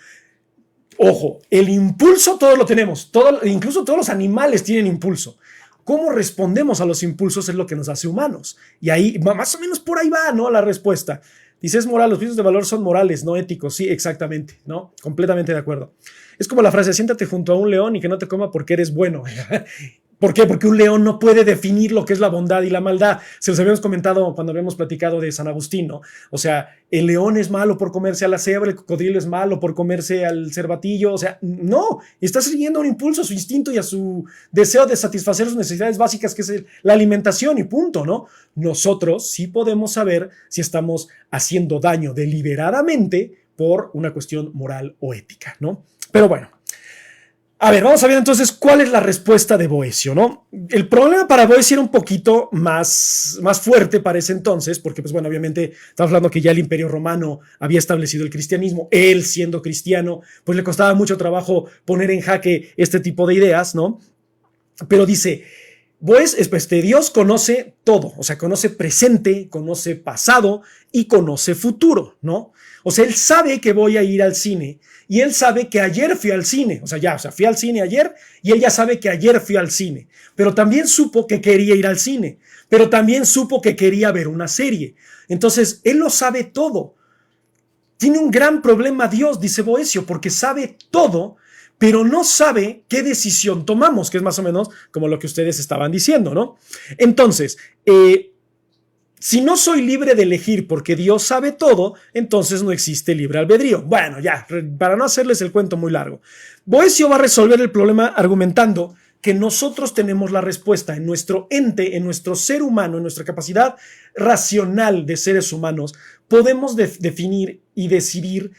A: Ojo, el impulso todos lo tenemos, incluso todos los animales tienen impulso. ¿Cómo respondemos a los impulsos es lo que nos hace humanos? Y ahí, más o menos por ahí va, ¿no? La respuesta. Dice, es moral, los juicios de valor son morales, no éticos. Sí, exactamente, ¿no? Completamente de acuerdo. Es como la frase, siéntate junto a un león y que no te coma porque eres bueno. ¿Por qué? Porque un león no puede definir lo que es la bondad y la maldad. Se los habíamos comentado cuando habíamos platicado de San Agustín, ¿no? O sea, el león es malo por comerse a la cebra, el cocodrilo es malo por comerse al cervatillo. O sea, no, está siguiendo un impulso a su instinto y a su deseo de satisfacer sus necesidades básicas, que es la alimentación y punto, ¿no? Nosotros sí podemos saber si estamos haciendo daño deliberadamente por una cuestión moral o ética, ¿no? Pero bueno. A ver, vamos a ver entonces cuál es la respuesta de Boecio, ¿no? El problema para Boecio era un poquito más fuerte para ese entonces, porque, pues bueno, obviamente estamos hablando que ya el Imperio Romano había establecido el cristianismo, él siendo cristiano, pues le costaba mucho trabajo poner en jaque este tipo de ideas, ¿no? Pero dice, Dios conoce todo, o sea, conoce presente, conoce pasado y conoce futuro, ¿no? O sea, él sabe que voy a ir al cine y él sabe que ayer fui al cine, fui al cine ayer y él ya sabe que ayer fui al cine, pero también supo que quería ir al cine, pero también supo que quería ver una serie. Entonces, él lo sabe todo. Tiene un gran problema Dios, dice Boecio, porque sabe todo, pero no sabe qué decisión tomamos, que es más o menos como lo que ustedes estaban diciendo, ¿no? Entonces, si no soy libre de elegir porque Dios sabe todo, entonces no existe libre albedrío. Bueno, ya, para no hacerles el cuento muy largo, Boecio va a resolver el problema argumentando que nosotros tenemos la respuesta en nuestro ente, en nuestro ser humano, en nuestra capacidad racional de seres humanos, podemos definir y decidir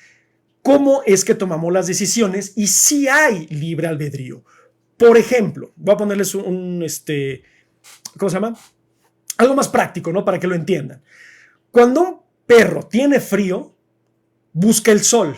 A: cómo es que tomamos las decisiones y si hay libre albedrío. Por ejemplo, voy a ponerles ¿cómo se llama? Algo más práctico, ¿no? Para que lo entiendan. Cuando un perro tiene frío, busca el sol.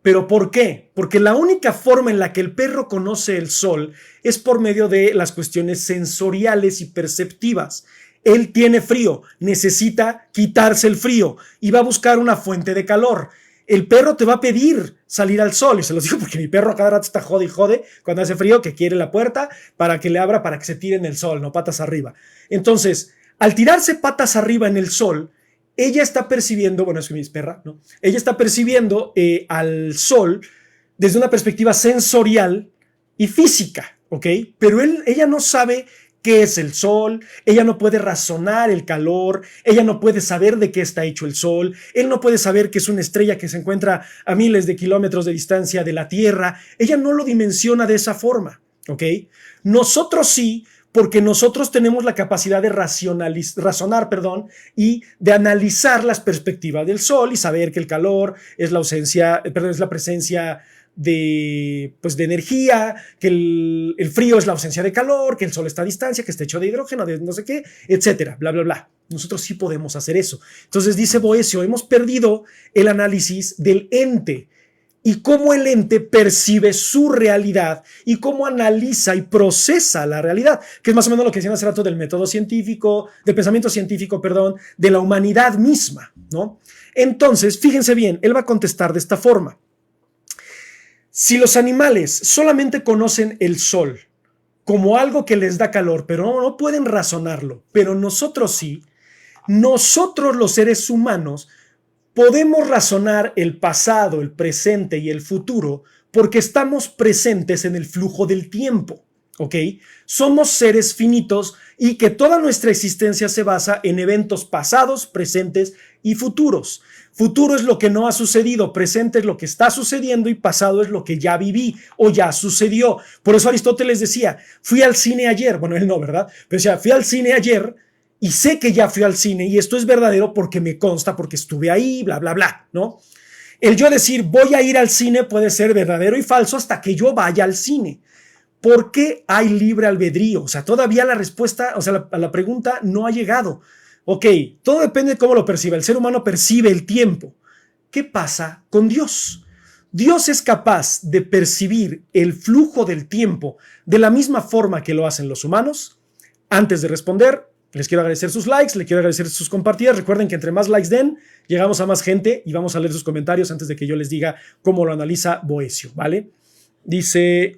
A: ¿Pero por qué? Porque la única forma en la que el perro conoce el sol es por medio de las cuestiones sensoriales y perceptivas. Él tiene frío, necesita quitarse el frío y va a buscar una fuente de calor. El perro te va a pedir salir al sol, y se los digo porque mi perro a cada rato está jode y jode cuando hace frío, que quiere la puerta para que le abra, para que se tire en el sol, no patas arriba. Entonces, al tirarse patas arriba en el sol, ella está percibiendo, bueno, es que mi perra, ¿no? Ella está percibiendo al sol desde una perspectiva sensorial y física, ¿ok? Pero ella no sabe qué es el sol, ella no puede razonar el calor, ella no puede saber de qué está hecho el sol, él no puede saber que es una estrella que se encuentra a miles de kilómetros de distancia de la Tierra, ella no lo dimensiona de esa forma, ¿ok? Nosotros sí, porque nosotros tenemos la capacidad de razonar y de analizar las perspectivas del sol y saber que el calor es la presencia de energía, que el frío es la ausencia de calor, que el sol está a distancia, que está hecho de hidrógeno, de no sé qué, etcétera, bla, bla, bla. Nosotros sí podemos hacer eso. Entonces dice Boecio, hemos perdido el análisis del ente y cómo el ente percibe su realidad y cómo analiza y procesa la realidad, que es más o menos lo que decían hace rato del método científico, del pensamiento científico, de la humanidad misma, ¿no? Entonces, fíjense bien, él va a contestar de esta forma. Si los animales solamente conocen el sol como algo que les da calor, pero no pueden razonarlo, pero nosotros sí, nosotros los seres humanos podemos razonar el pasado, el presente y el futuro porque estamos presentes en el flujo del tiempo, ¿ok? Somos seres finitos y que toda nuestra existencia se basa en eventos pasados, presentes y futuros. Futuro es lo que no ha sucedido, presente es lo que está sucediendo y pasado es lo que ya viví o ya sucedió. Por eso Aristóteles decía, fui al cine ayer, bueno, él no, ¿verdad? Pero decía, fui al cine ayer y sé que ya fui al cine y esto es verdadero porque me consta, porque estuve ahí, bla, bla, bla, ¿no? El yo decir voy a ir al cine puede ser verdadero y falso hasta que yo vaya al cine. ¿Por qué hay libre albedrío? O sea, todavía la respuesta, o sea, la pregunta no ha llegado. Ok, todo depende de cómo lo perciba. El ser humano percibe el tiempo. ¿Qué pasa con Dios? Dios es capaz de percibir el flujo del tiempo de la misma forma que lo hacen los humanos. Antes de responder, les quiero agradecer sus likes, les quiero agradecer sus compartidas. Recuerden que entre más likes den, llegamos a más gente y vamos a leer sus comentarios antes de que yo les diga cómo lo analiza Boecio, ¿vale? Dice,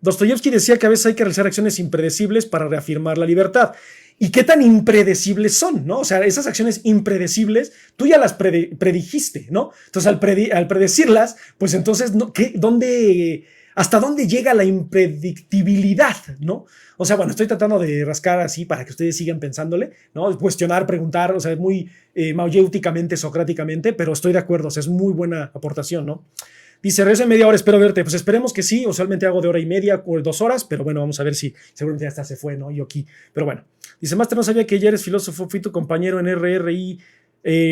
A: Dostoyevsky decía que a veces hay que realizar acciones impredecibles para reafirmar la libertad. ¿Y qué tan impredecibles son, no? O sea, esas acciones impredecibles, tú ya las predijiste, ¿no? Entonces, al predecirlas, pues entonces, ¿hasta dónde llega la impredictibilidad, no? O sea, bueno, estoy tratando de rascar así para que ustedes sigan pensándole, ¿no? Cuestionar, preguntar, o sea, es muy maulleuticamente, socráticamente, pero estoy de acuerdo, o sea, es muy buena aportación, ¿no? Dice, regreso en media hora, espero verte. Pues esperemos que sí, usualmente hago de hora y media o 2 horas, pero bueno, vamos a ver si seguramente ya hasta se fue, ¿no? Yo aquí, pero bueno. Dice, Master, no sabía que ya eres filósofo, fui tu compañero en RRI.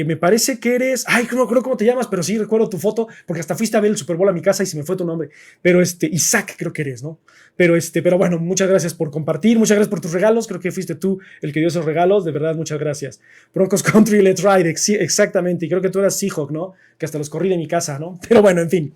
A: Me parece que eres, ay, no creo cómo te llamas, pero sí recuerdo tu foto, porque hasta fuiste a ver el Super Bowl a mi casa y se me fue tu nombre. Pero Isaac creo que eres, ¿no? Pero bueno, muchas gracias por compartir, muchas gracias por tus regalos, creo que fuiste tú el que dio esos regalos, de verdad, muchas gracias. Broncos Country, Let's Ride, sí, exactamente, y creo que tú eras Seahawk, ¿no? Que hasta los corrí de mi casa, ¿no? Pero bueno, en fin.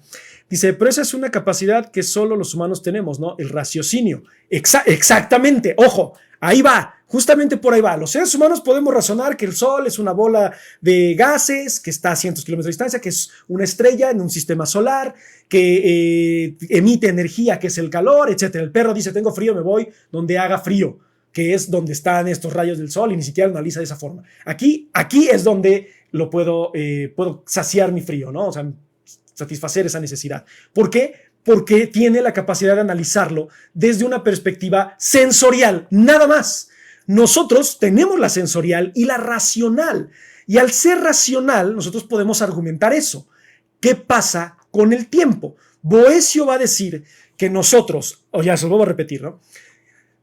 A: Dice, pero esa es una capacidad que solo los humanos tenemos, ¿no? El raciocinio. Exactamente, ojo, ahí va, justamente por ahí va. Los seres humanos podemos razonar que el Sol es una bola de gases que está a cientos de kilómetros de distancia, que es una estrella en un sistema solar, que emite energía, que es el calor, etcétera. El perro dice, tengo frío, me voy donde haga frío, que es donde están estos rayos del sol y ni siquiera lo analiza de esa forma. Aquí es donde lo puedo saciar mi frío, ¿no? O sea, satisfacer esa necesidad. ¿Por qué? Porque tiene la capacidad de analizarlo desde una perspectiva sensorial, nada más. Nosotros tenemos la sensorial y la racional. Y al ser racional, nosotros podemos argumentar eso. ¿Qué pasa con el tiempo? Boecio va a decir que nosotros, o ya se lo vuelvo a repetir, ¿no?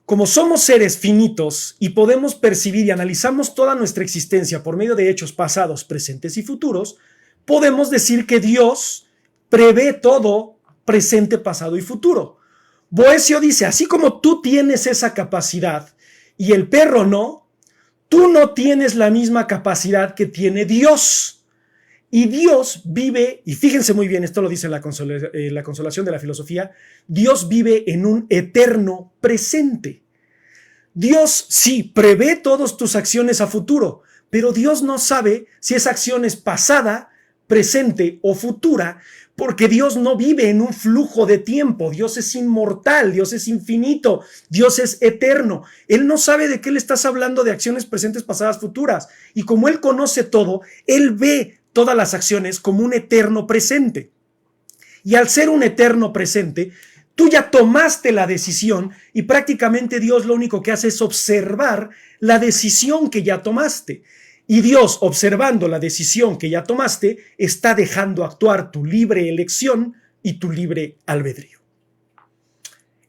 A: Como somos seres finitos y podemos percibir y analizamos toda nuestra existencia por medio de hechos pasados, presentes y futuros, podemos decir que Dios prevé todo presente, pasado y futuro. Boecio dice, así como tú tienes esa capacidad y el perro no, tú no tienes la misma capacidad que tiene Dios. Y Dios vive, y fíjense muy bien, esto lo dice la consolación de la filosofía, Dios vive en un eterno presente. Dios sí prevé todas tus acciones a futuro, pero Dios no sabe si esa acción es pasada, presente o futura, porque Dios no vive en un flujo de tiempo. Dios es inmortal, Dios es infinito, Dios es eterno. Él no sabe de qué le estás hablando de acciones presentes, pasadas, futuras. Y como Él conoce todo, Él ve todas las acciones como un eterno presente. Y al ser un eterno presente, tú ya tomaste la decisión y prácticamente Dios lo único que hace es observar la decisión que ya tomaste. Y Dios, observando la decisión que ya tomaste, está dejando actuar tu libre elección y tu libre albedrío.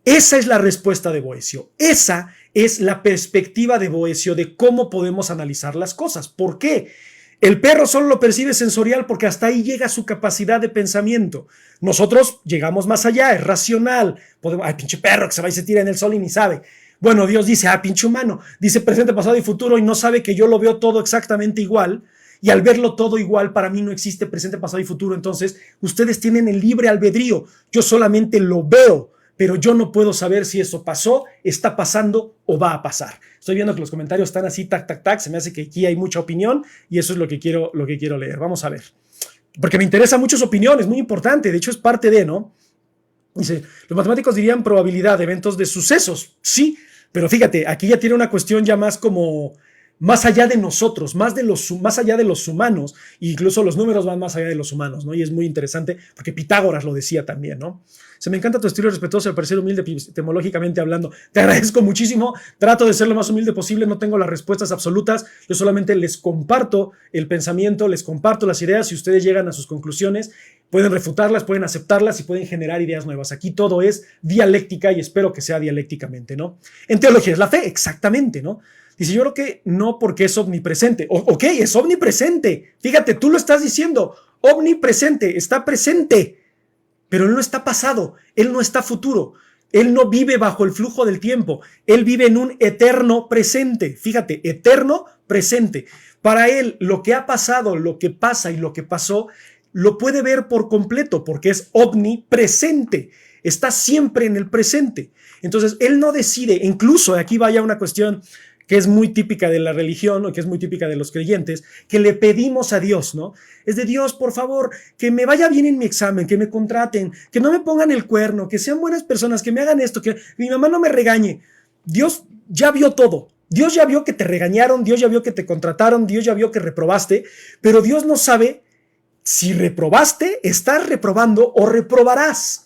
A: Esa es la respuesta de Boecio. Esa es la perspectiva de Boecio de cómo podemos analizar las cosas. ¿Por qué? El perro solo lo percibe sensorial porque hasta ahí llega su capacidad de pensamiento. Nosotros llegamos más allá, es racional. Podemos, ay, pinche perro que se va y se tira en el sol y ni sabe. Bueno, Dios dice, pinche humano, dice presente, pasado y futuro y no sabe que yo lo veo todo exactamente igual. Y al verlo todo igual, para mí no existe presente, pasado y futuro. Entonces, ustedes tienen el libre albedrío. Yo solamente lo veo, pero yo no puedo saber si eso pasó, está pasando o va a pasar. Estoy viendo que los comentarios están así, tac, tac, tac. Se me hace que aquí hay mucha opinión y eso es lo que quiero leer. Vamos a ver. Porque me interesa mucho su opinión, es muy importante. De hecho, es parte de, ¿no? Dice, los matemáticos dirían probabilidad de eventos de sucesos. Sí, pero fíjate, aquí ya tiene una cuestión ya más como más allá de nosotros, más allá de los humanos, e incluso los números van más allá de los humanos, ¿no? Y es muy interesante porque Pitágoras lo decía también, ¿no? Se me encanta tu estilo respetuoso al parecer humilde epistemológicamente hablando. Te agradezco muchísimo, trato de ser lo más humilde posible, no tengo las respuestas absolutas, yo solamente les comparto el pensamiento, les comparto las ideas y ustedes llegan a sus conclusiones, pueden refutarlas, pueden aceptarlas y pueden generar ideas nuevas. Aquí todo es dialéctica y espero que sea dialécticamente, ¿no? En teología es la fe, exactamente, ¿no? Dice, yo creo que no porque es omnipresente. Ok, es omnipresente. Fíjate, tú lo estás diciendo. Omnipresente, está presente. Pero él no está pasado, él no está futuro. Él no vive bajo el flujo del tiempo. Él vive en un eterno presente. Fíjate, eterno presente. Para él, lo que ha pasado, lo que pasa y lo que pasó, lo puede ver por completo porque es omnipresente. Está siempre en el presente. Entonces, él no decide, incluso aquí vaya una cuestión que es muy típica de la religión o que es muy típica de los creyentes, que le pedimos a Dios, ¿no? Es de Dios, por favor, que me vaya bien en mi examen, que me contraten, que no me pongan el cuerno, que sean buenas personas, que me hagan esto, que mi mamá no me regañe. Dios ya vio todo. Dios ya vio que te regañaron, Dios ya vio que te contrataron, Dios ya vio que reprobaste, pero Dios no sabe si reprobaste, estás reprobando o reprobarás.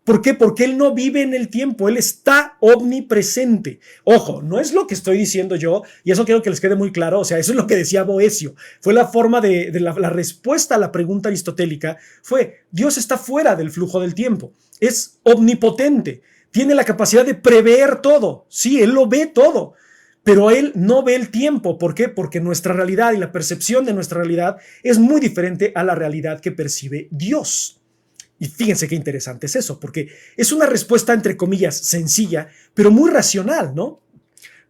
A: ¿Por qué? Porque Él no vive en el tiempo, Él está omnipresente. Ojo, no es lo que estoy diciendo yo, y eso quiero que les quede muy claro, o sea, eso es lo que decía Boecio. Fue la forma de la respuesta a la pregunta aristotélica, fue, Dios está fuera del flujo del tiempo, es omnipotente, tiene la capacidad de prever todo, sí, Él lo ve todo, pero Él no ve el tiempo. ¿Por qué? Porque nuestra realidad y la percepción de nuestra realidad es muy diferente a la realidad que percibe Dios. Y fíjense qué interesante es eso, porque es una respuesta, entre comillas, sencilla, pero muy racional, ¿no?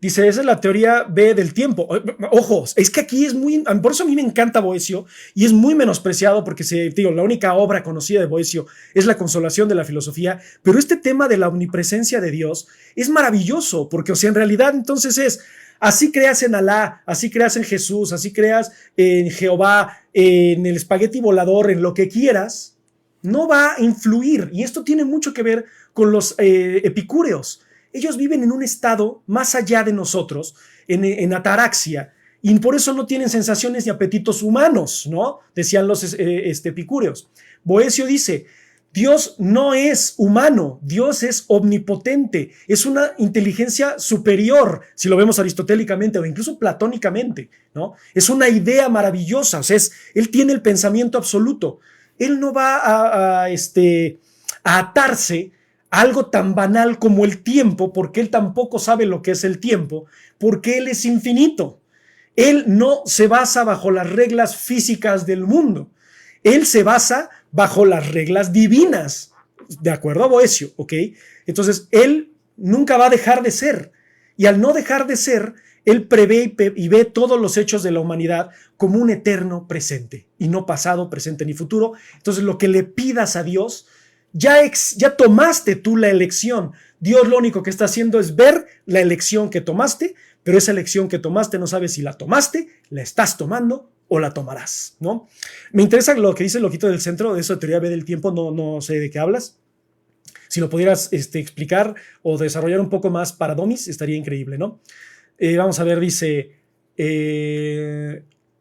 A: Dice, esa es la teoría B del tiempo. Ojo, es que aquí es muy... Por eso a mí me encanta Boecio y es muy menospreciado porque, digo, la única obra conocida de Boecio es La consolación de la filosofía, pero este tema de la omnipresencia de Dios es maravilloso porque, o sea, en realidad entonces es... Así creas en Alá, así creas en Jesús, así creas en Jehová, en el espagueti volador, en lo que quieras, no va a influir. Y esto tiene mucho que ver con los epicúreos. Ellos viven en un estado más allá de nosotros, en ataraxia, y por eso no tienen sensaciones ni apetitos humanos, ¿no? Decían los epicúreos. Boecio dice, Dios no es humano, Dios es omnipotente, es una inteligencia superior, si lo vemos aristotélicamente o incluso platónicamente, ¿no? Es una idea maravillosa, o sea, él tiene el pensamiento absoluto. Él no va a atarse a algo tan banal como el tiempo, porque Él tampoco sabe lo que es el tiempo, porque Él es infinito. Él no se basa bajo las reglas físicas del mundo. Él se basa bajo las reglas divinas, de acuerdo a Boecio, ¿ok? Entonces, Él nunca va a dejar de ser. Y al no dejar de ser, Él prevé y ve todos los hechos de la humanidad como un eterno presente, y no pasado, presente ni futuro. Entonces, lo que le pidas a Dios, ya tomaste tú la elección. Dios lo único que está haciendo es ver la elección que tomaste, pero esa elección que tomaste no sabes si la tomaste, la estás tomando o la tomarás, ¿no? Me interesa lo que dice el loquito del centro, de eso de teoría B del tiempo, no sé de qué hablas. Si lo pudieras explicar o desarrollar un poco más para Domis, estaría increíble, ¿no? Vamos a ver, dice...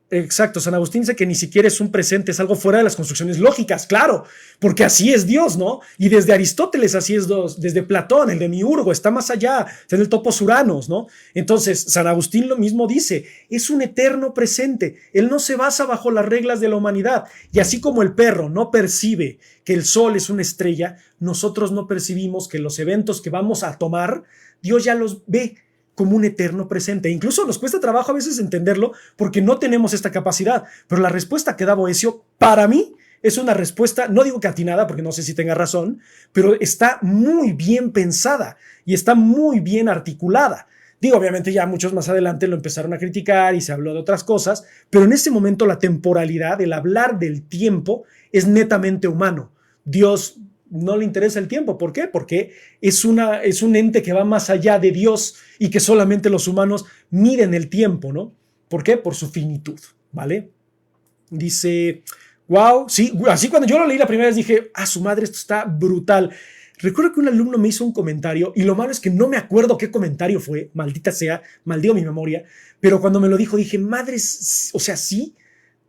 A: exacto, San Agustín dice que ni siquiera es un presente, es algo fuera de las construcciones lógicas, claro, porque así es Dios, ¿no? Y desde Aristóteles así es Dios, desde Platón, el Demiurgo, está más allá, está en el topos uranos, ¿no? Entonces, San Agustín lo mismo dice, es un eterno presente, él no se basa bajo las reglas de la humanidad, y así como el perro no percibe que el sol es una estrella, nosotros no percibimos que los eventos que vamos a tomar, Dios ya los ve como un eterno presente. Incluso nos cuesta trabajo a veces entenderlo porque no tenemos esta capacidad, pero la respuesta que da Boecio, para mí, es una respuesta, no digo que atinada, porque no sé si tenga razón, pero está muy bien pensada y está muy bien articulada. Digo, obviamente ya muchos más adelante lo empezaron a criticar y se habló de otras cosas, pero en ese momento la temporalidad, el hablar del tiempo, es netamente humano. Dios no le interesa el tiempo. ¿Por qué? Porque es un ente que va más allá de Dios y que solamente los humanos miden el tiempo, ¿no? ¿Por qué? Por su finitud, ¿vale? Dice, wow, sí, así cuando yo lo leí la primera vez dije, su madre, esto está brutal. Recuerdo que un alumno me hizo un comentario y lo malo es que no me acuerdo qué comentario fue, maldita sea, maldigo mi memoria, pero cuando me lo dijo dije, madre, o sea, sí,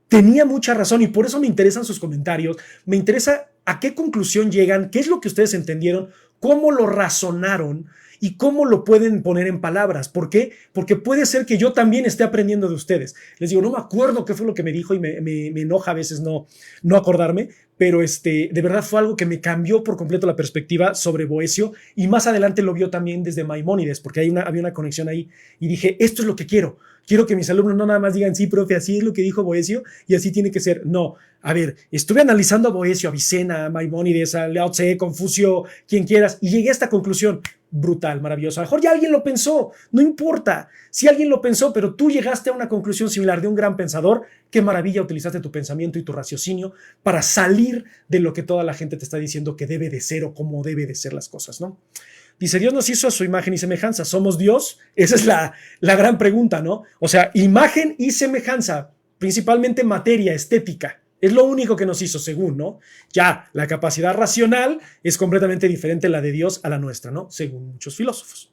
A: tenía mucha razón y por eso me interesan sus comentarios, me interesa a qué conclusión llegan, qué es lo que ustedes entendieron, cómo lo razonaron y cómo lo pueden poner en palabras. ¿Por qué? Porque puede ser que yo también esté aprendiendo de ustedes. Les digo, no me acuerdo qué fue lo que me dijo y me enoja a veces no acordarme, pero de verdad fue algo que me cambió por completo la perspectiva sobre Boecio y más adelante lo vio también desde Maimónides, porque había una conexión ahí y dije, esto es lo que quiero. Quiero que mis alumnos no nada más digan, sí, profe, así es lo que dijo Boecio y así tiene que ser. No, a ver, estuve analizando a Boecio, a Avicena, a Maimónides, a Lao Tse, Confucio, quien quieras, y llegué a esta conclusión. Brutal, maravilloso. A lo mejor ya alguien lo pensó, no importa si alguien lo pensó, pero tú llegaste a una conclusión similar de un gran pensador. Qué maravilla, utilizaste tu pensamiento y tu raciocinio para salir de lo que toda la gente te está diciendo que debe de ser o cómo debe de ser las cosas, ¿no? Dice, Dios nos hizo a su imagen y semejanza. ¿Somos Dios? Esa es la gran pregunta, ¿no? O sea, imagen y semejanza, principalmente materia, estética. Es lo único que nos hizo, según, ¿no? Ya, la capacidad racional es completamente diferente la de Dios a la nuestra, ¿no? Según muchos filósofos.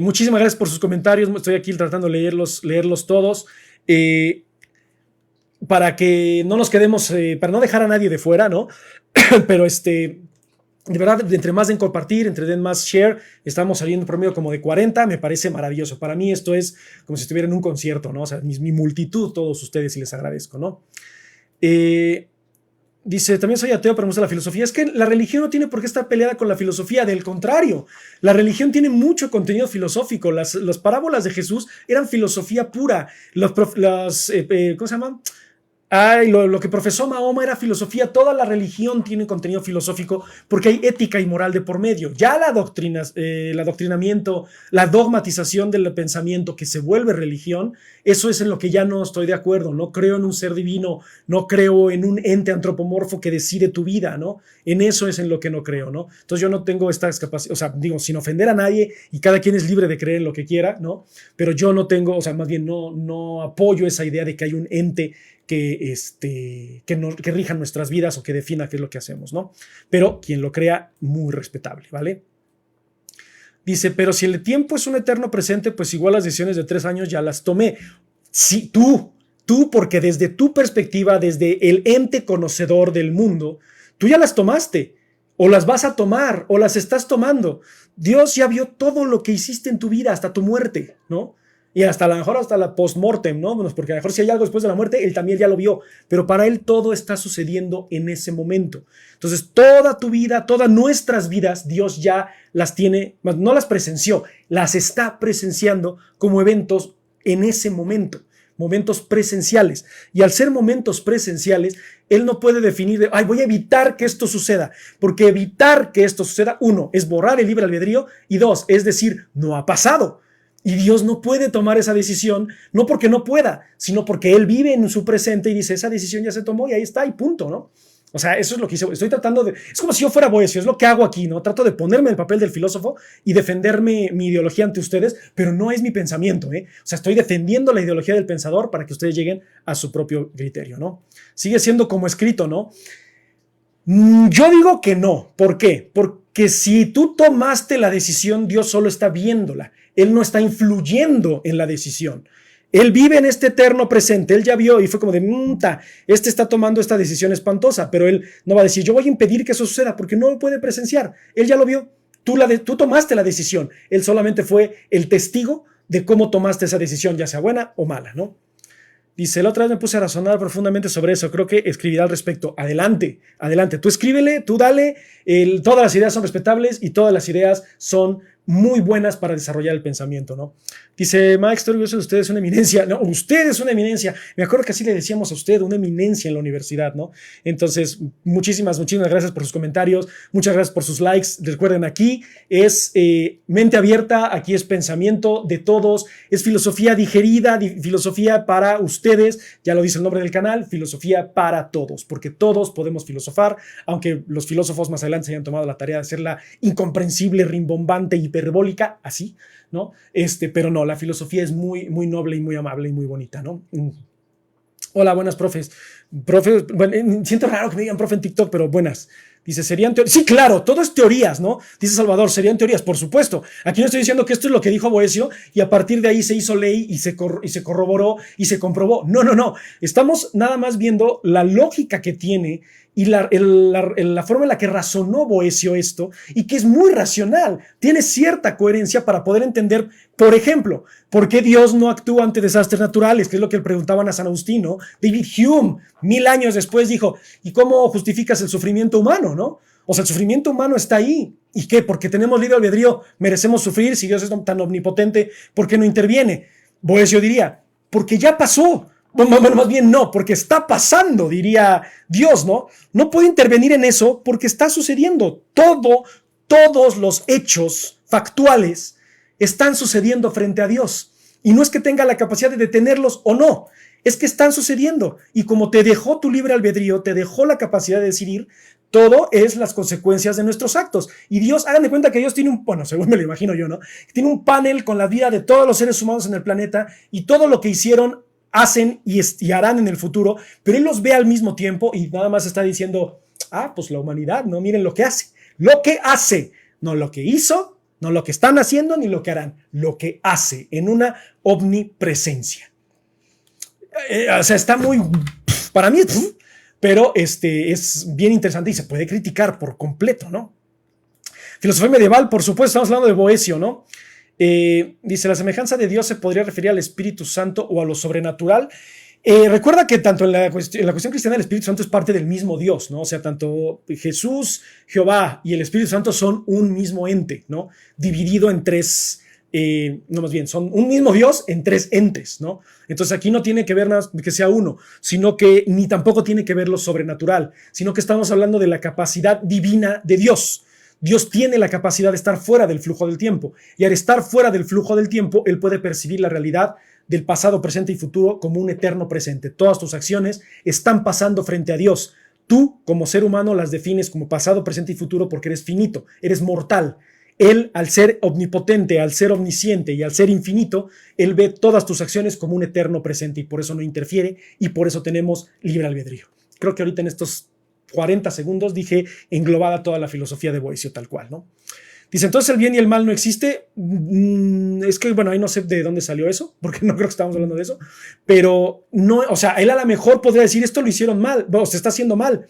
A: Muchísimas gracias por sus comentarios. Estoy aquí tratando de leerlos todos. Para que no nos quedemos, para no dejar a nadie de fuera, ¿no? Pero de verdad, entre más den compartir, entre den más share, estamos saliendo promedio como de 40, me parece maravilloso. Para mí esto es como si estuviera en un concierto, ¿no? O sea, mi multitud, todos ustedes, y les agradezco, ¿no? Dice, también soy ateo, pero me gusta la filosofía. Es que la religión no tiene por qué estar peleada con la filosofía, del contrario. La religión tiene mucho contenido filosófico. Las parábolas de Jesús eran filosofía pura. ¿Cómo se llama? Lo que profesó Mahoma era filosofía. Toda la religión tiene contenido filosófico porque hay ética y moral de por medio. Ya el adoctrinamiento, la dogmatización del pensamiento que se vuelve religión, eso es en lo que ya no estoy de acuerdo. No creo en un ser divino, no creo en un ente antropomorfo que decide tu vida, ¿no? En eso es en lo que no creo, ¿no? Entonces yo no tengo estas capacidades, o sea, digo, sin ofender a nadie y cada quien es libre de creer en lo que quiera, ¿no? Pero yo no tengo, o sea, más bien no apoyo esa idea de que hay un ente que rijan nuestras vidas o que defina qué es lo que hacemos, ¿no? Pero quien lo crea, muy respetable, ¿vale? Dice, pero si el tiempo es un eterno presente, pues igual las decisiones de 3 años ya las tomé. Sí, tú, porque desde tu perspectiva, desde el ente conocedor del mundo, tú ya las tomaste, o las vas a tomar, o las estás tomando. Dios ya vio todo lo que hiciste en tu vida hasta tu muerte, ¿no? Y hasta a lo mejor hasta la post-mortem, ¿no? Bueno, porque a lo mejor si hay algo después de la muerte, él también ya lo vio. Pero para él todo está sucediendo en ese momento. Entonces, toda tu vida, todas nuestras vidas, Dios ya las tiene, no las presenció, las está presenciando como eventos en ese momento. Momentos presenciales. Y al ser momentos presenciales, él no puede definir de, ay, voy a evitar que esto suceda. Porque evitar que esto suceda, uno, es borrar el libre albedrío. Y dos, es decir, no ha pasado. Y Dios no puede tomar esa decisión, no porque no pueda, sino porque Él vive en su presente y dice, esa decisión ya se tomó y ahí está y punto, ¿no? O sea, eso es lo que hice. Estoy tratando de... Es como si yo fuera Boecio, es lo que hago aquí, ¿no? Trato de ponerme en el papel del filósofo y defenderme mi ideología ante ustedes, pero no es mi pensamiento, ¿eh? O sea, estoy defendiendo la ideología del pensador para que ustedes lleguen a su propio criterio, ¿no? Sigue siendo como escrito, ¿no? Yo digo que no. ¿Por qué? Porque si tú tomaste la decisión, Dios solo está viéndola. Él no está influyendo en la decisión. Él vive en este eterno presente. Él ya vio y fue como de, este está tomando esta decisión espantosa, pero él no va a decir, yo voy a impedir que eso suceda porque no lo puede presenciar. Él ya lo vio. Tú tomaste la decisión. Él solamente fue el testigo de cómo tomaste esa decisión, ya sea buena o mala, ¿no? Dice, la otra vez me puse a razonar profundamente sobre eso. Creo que escribirá al respecto. Adelante, adelante. Tú escríbele, tú dale. Todas las ideas son respetables y todas las ideas son muy buenas para desarrollar el pensamiento, ¿no? Dice, Mike, estoy orgulloso de usted, es una eminencia. No, usted es una eminencia. Me acuerdo que así le decíamos a usted, una eminencia en la universidad, ¿no? Entonces, muchísimas gracias por sus comentarios. Muchas gracias por sus likes. Recuerden, aquí es mente abierta, aquí es pensamiento de todos, es filosofía digerida, filosofía para ustedes. Ya lo dice el nombre del canal, filosofía para todos, porque todos podemos filosofar, aunque los filósofos más adelante se hayan tomado la tarea de hacerla incomprensible, rimbombante, hiperbólica, así, ¿no? Pero no, la filosofía es muy, muy noble y muy amable y muy bonita, ¿no? Hola, buenas profes. Bueno, siento raro que me digan profe en TikTok, pero buenas. Dice, ¿serían teorías? Sí, claro, todo es teorías, ¿no? Dice Salvador, serían teorías, por supuesto. Aquí no estoy diciendo que esto es lo que dijo Boecio y a partir de ahí se hizo ley y se corroboró y se comprobó. No, no, no. Estamos nada más viendo la lógica que tiene y la forma en la que razonó Boecio esto y que es muy racional. Tiene cierta coherencia para poder entender, por ejemplo, por qué Dios no actúa ante desastres naturales, que es lo que le preguntaban a San Agustín, ¿no? David Hume, 1000 años después, dijo, ¿y cómo justificas el sufrimiento humano, no? O sea, el sufrimiento humano está ahí. ¿Y qué? Porque tenemos libre albedrío, merecemos sufrir. Si Dios es tan omnipotente, ¿por qué no interviene? Boecio diría, porque ya pasó. Bueno, más bien no, porque está pasando, diría Dios, ¿no? No puede intervenir en eso porque está sucediendo. Todos los hechos factuales están sucediendo frente a Dios. Y no es que tenga la capacidad de detenerlos o no, es que están sucediendo. Y como te dejó tu libre albedrío, te dejó la capacidad de decidir, todo es las consecuencias de nuestros actos. Y Dios, hagan de cuenta que Dios tiene bueno, según me lo imagino yo, ¿no? Tiene un panel con la vida de todos los seres humanos en el planeta y todo lo que hicieron, hacen y harán en el futuro, pero Él los ve al mismo tiempo y nada más está diciendo, pues la humanidad, no, miren lo que hace, no lo que hizo, no lo que están haciendo, ni lo que harán, lo que hace en una omnipresencia. O sea, está muy, para mí, pero es bien interesante y se puede criticar por completo, ¿no? Filosofía medieval, por supuesto, estamos hablando de Boecio, ¿no? Dice, la semejanza de Dios se podría referir al Espíritu Santo o a lo sobrenatural. Recuerda que tanto en la cuestión cristiana el Espíritu Santo es parte del mismo Dios, ¿no? O sea, tanto Jesús, Jehová y el Espíritu Santo son un mismo ente, ¿no? Dividido en tres, no más bien, son un mismo Dios en tres entes, ¿no? Entonces aquí no tiene que ver nada que sea uno, sino que ni tampoco tiene que ver lo sobrenatural, sino que estamos hablando de la capacidad divina de Dios. Dios tiene la capacidad de estar fuera del flujo del tiempo y al estar fuera del flujo del tiempo, Él puede percibir la realidad del pasado, presente y futuro como un eterno presente. Todas tus acciones están pasando frente a Dios. Tú, como ser humano, las defines como pasado, presente y futuro porque eres finito, eres mortal. Él, al ser omnipotente, al ser omnisciente y al ser infinito, Él ve todas tus acciones como un eterno presente y por eso no interfiere y por eso tenemos libre albedrío. Creo que ahorita en estos 40 segundos dije englobada toda la filosofía de Boecio tal cual, ¿no? Dice, entonces el bien y el mal no existe. Es que, bueno, ahí no sé de dónde salió eso, porque no creo que estamos hablando de eso, pero no, o sea, él a lo mejor podría decir esto lo hicieron mal, bueno, se está haciendo mal,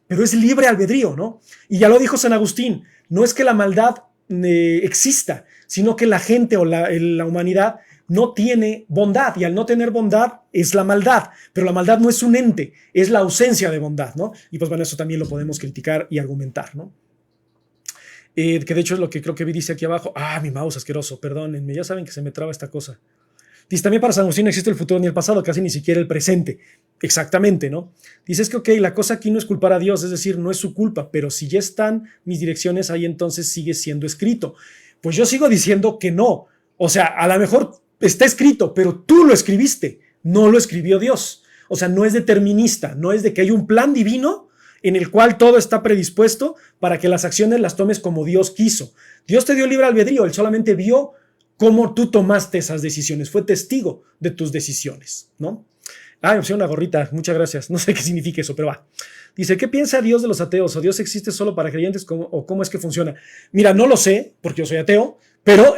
A: pero es libre albedrío, ¿no? Y ya lo dijo San Agustín, no es que la maldad exista, sino que la gente o la humanidad no tiene bondad, y al no tener bondad es la maldad, pero la maldad no es un ente, es la ausencia de bondad, ¿no? Y pues bueno, eso también lo podemos criticar y argumentar, ¿no? Que de hecho es lo que creo que dice aquí abajo. Mi mouse asqueroso, perdónenme, ya saben que se me traba esta cosa. Dice, también para San Agustín no existe el futuro ni el pasado, casi ni siquiera el presente. Exactamente, ¿no? Dice, es que ok, la cosa aquí no es culpar a Dios, es decir, no es su culpa, pero si ya están mis direcciones ahí, entonces sigue siendo escrito. Pues yo sigo diciendo que no. O sea, a lo mejor está escrito, pero tú lo escribiste, no lo escribió Dios. O sea, no es determinista, no es de que hay un plan divino en el cual todo está predispuesto para que las acciones las tomes como Dios quiso. Dios te dio libre albedrío, Él solamente vio cómo tú tomaste esas decisiones, fue testigo de tus decisiones, ¿no? Me pusieron una gorrita, muchas gracias, no sé qué significa eso, pero va. Dice, ¿qué piensa Dios de los ateos? ¿O Dios existe solo para creyentes? ¿O cómo es que funciona? Mira, no lo sé, porque yo soy ateo, pero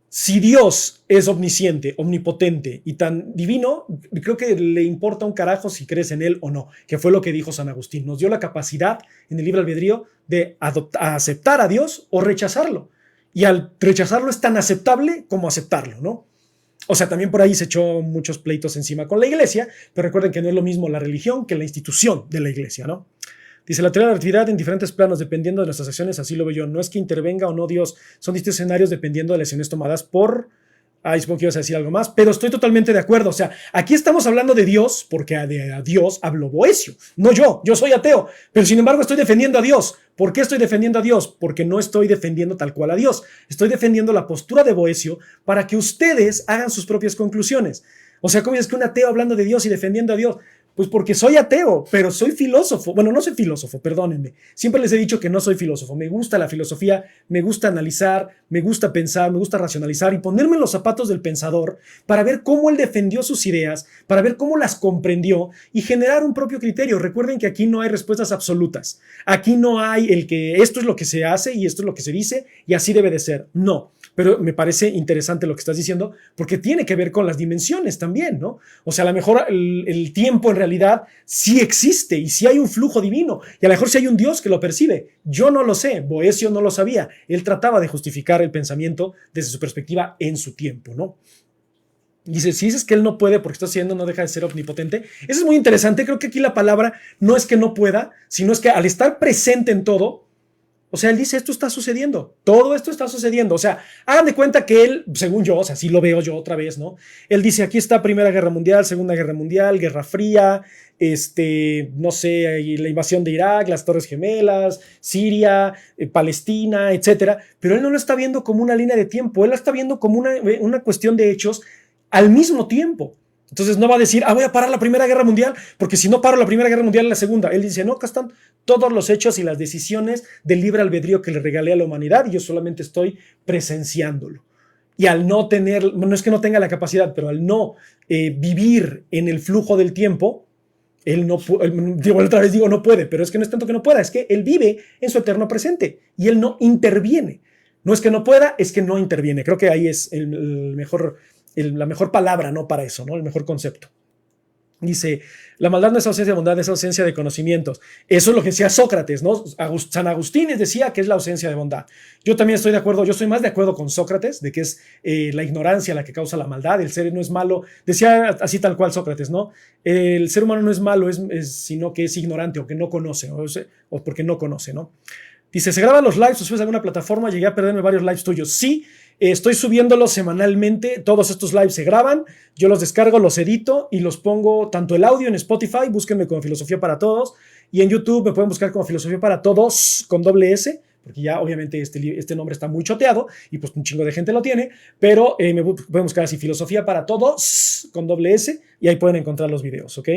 A: si Dios es omnisciente, omnipotente y tan divino, creo que le importa un carajo si crees en él o no, que fue lo que dijo San Agustín. Nos dio la capacidad en el libre albedrío de aceptar a Dios o rechazarlo. Y al rechazarlo es tan aceptable como aceptarlo, ¿no? O sea, también por ahí se echó muchos pleitos encima con la iglesia, pero recuerden que no es lo mismo la religión que la institución de la iglesia, ¿no? Dice, la teoría de la relatividad en diferentes planos, dependiendo de nuestras acciones, así lo veo yo. No es que intervenga o no Dios, son distintos escenarios dependiendo de las acciones tomadas por... supongo que ibas a decir algo más, pero estoy totalmente de acuerdo. O sea, aquí estamos hablando de Dios, porque a Dios habló Boecio, no yo soy ateo, pero sin embargo estoy defendiendo a Dios. ¿Por qué estoy defendiendo a Dios? Porque no estoy defendiendo tal cual a Dios. Estoy defendiendo la postura de Boecio para que ustedes hagan sus propias conclusiones. O sea, ¿cómo es que un ateo hablando de Dios y defendiendo a Dios? Pues porque soy ateo, pero soy filósofo. Bueno, no soy filósofo, perdónenme. Siempre les he dicho que no soy filósofo. Me gusta la filosofía, me gusta analizar, me gusta pensar, me gusta racionalizar y ponerme en los zapatos del pensador para ver cómo él defendió sus ideas, para ver cómo las comprendió y generar un propio criterio. Recuerden que aquí no hay respuestas absolutas. Aquí no hay el que esto es lo que se hace y esto es lo que se dice y así debe de ser. No. Pero me parece interesante lo que estás diciendo porque tiene que ver con las dimensiones también, ¿no? O sea, a lo mejor el tiempo en realidad sí existe y sí hay un flujo divino y a lo mejor sí hay un Dios que lo percibe. Yo no lo sé, Boecio no lo sabía. Él trataba de justificar el pensamiento desde su perspectiva en su tiempo, ¿no? Dice, si dices que él no puede porque está haciendo, no deja de ser omnipotente. Eso es muy interesante. Creo que aquí la palabra no es que no pueda, sino es que al estar presente en todo, o sea, él dice, esto está sucediendo, todo esto está sucediendo. O sea, hagan de cuenta que él, según yo, o sea, así lo veo yo otra vez, ¿no? Él dice, aquí está Primera Guerra Mundial, Segunda Guerra Mundial, Guerra Fría, no sé, la invasión de Irak, las Torres Gemelas, Siria, Palestina, etcétera. Pero él no lo está viendo como una línea de tiempo, él lo está viendo como una cuestión de hechos al mismo tiempo. Entonces no va a decir, voy a parar la Primera Guerra Mundial, porque si no paro la Primera Guerra Mundial, la Segunda. Él dice, no, acá están todos los hechos y las decisiones del libre albedrío que le regalé a la humanidad y yo solamente estoy presenciándolo. Y al no tener, no es que no tenga la capacidad, pero al no vivir en el flujo del tiempo, él no otra vez digo no puede, pero es que no es tanto que no pueda, es que él vive en su eterno presente y él no interviene. No es que no pueda, es que no interviene. Creo que ahí es la mejor palabra, ¿no? Para eso, ¿no? El mejor concepto. Dice, la maldad no es ausencia de bondad, es ausencia de conocimientos. Eso es lo que decía Sócrates, ¿no? San Agustín decía que es la ausencia de bondad. Yo también estoy de acuerdo, yo estoy más de acuerdo con Sócrates, de que es la ignorancia la que causa la maldad, el ser no es malo. Decía así tal cual Sócrates, ¿no? El ser humano no es malo, sino que es ignorante o que no conoce, o porque no conoce, ¿no? Dice, ¿se graban los lives o subes a alguna plataforma? Llegué a perderme varios lives tuyos. Sí, estoy subiéndolos semanalmente. Todos estos lives se graban. Yo los descargo, los edito y los pongo tanto el audio en Spotify. Búsquenme como Filosofía para Todos. Y en YouTube me pueden buscar como Filosofía para Todos con doble S. Porque ya obviamente este nombre está muy choteado y pues un chingo de gente lo tiene. Pero me pueden buscar así Filosofía para Todos con doble S. Y ahí pueden encontrar los videos, ¿ok?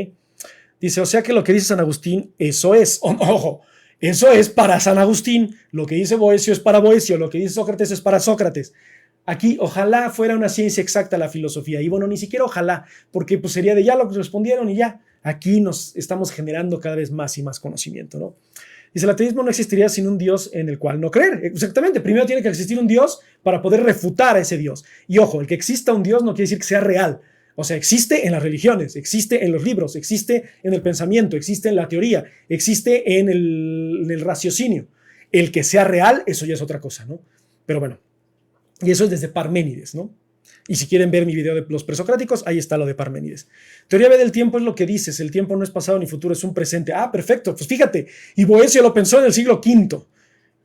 A: Dice, o sea que lo que dice San Agustín, eso es. Ojo. Eso es para San Agustín, lo que dice Boecio es para Boecio, lo que dice Sócrates es para Sócrates. Aquí ojalá fuera una ciencia exacta la filosofía, y bueno, ni siquiera ojalá, porque pues sería de ya lo que respondieron y ya. Aquí nos estamos generando cada vez más y más conocimiento, ¿no? Dice, el ateísmo no existiría sin un Dios en el cual no creer. Exactamente, primero tiene que existir un Dios para poder refutar a ese Dios. Y ojo, el que exista un Dios no quiere decir que sea real. O sea, existe en las religiones, existe en los libros, existe en el pensamiento, existe en la teoría, existe en el raciocinio. El que sea real, eso ya es otra cosa, ¿no? Pero bueno, y eso es desde Parménides, ¿no? Y si quieren ver mi video de los presocráticos, ahí está lo de Parménides. Teoría B del tiempo es lo que dices, el tiempo no es pasado ni futuro, es un presente. Ah, perfecto, pues fíjate, y Boesio lo pensó en el siglo V.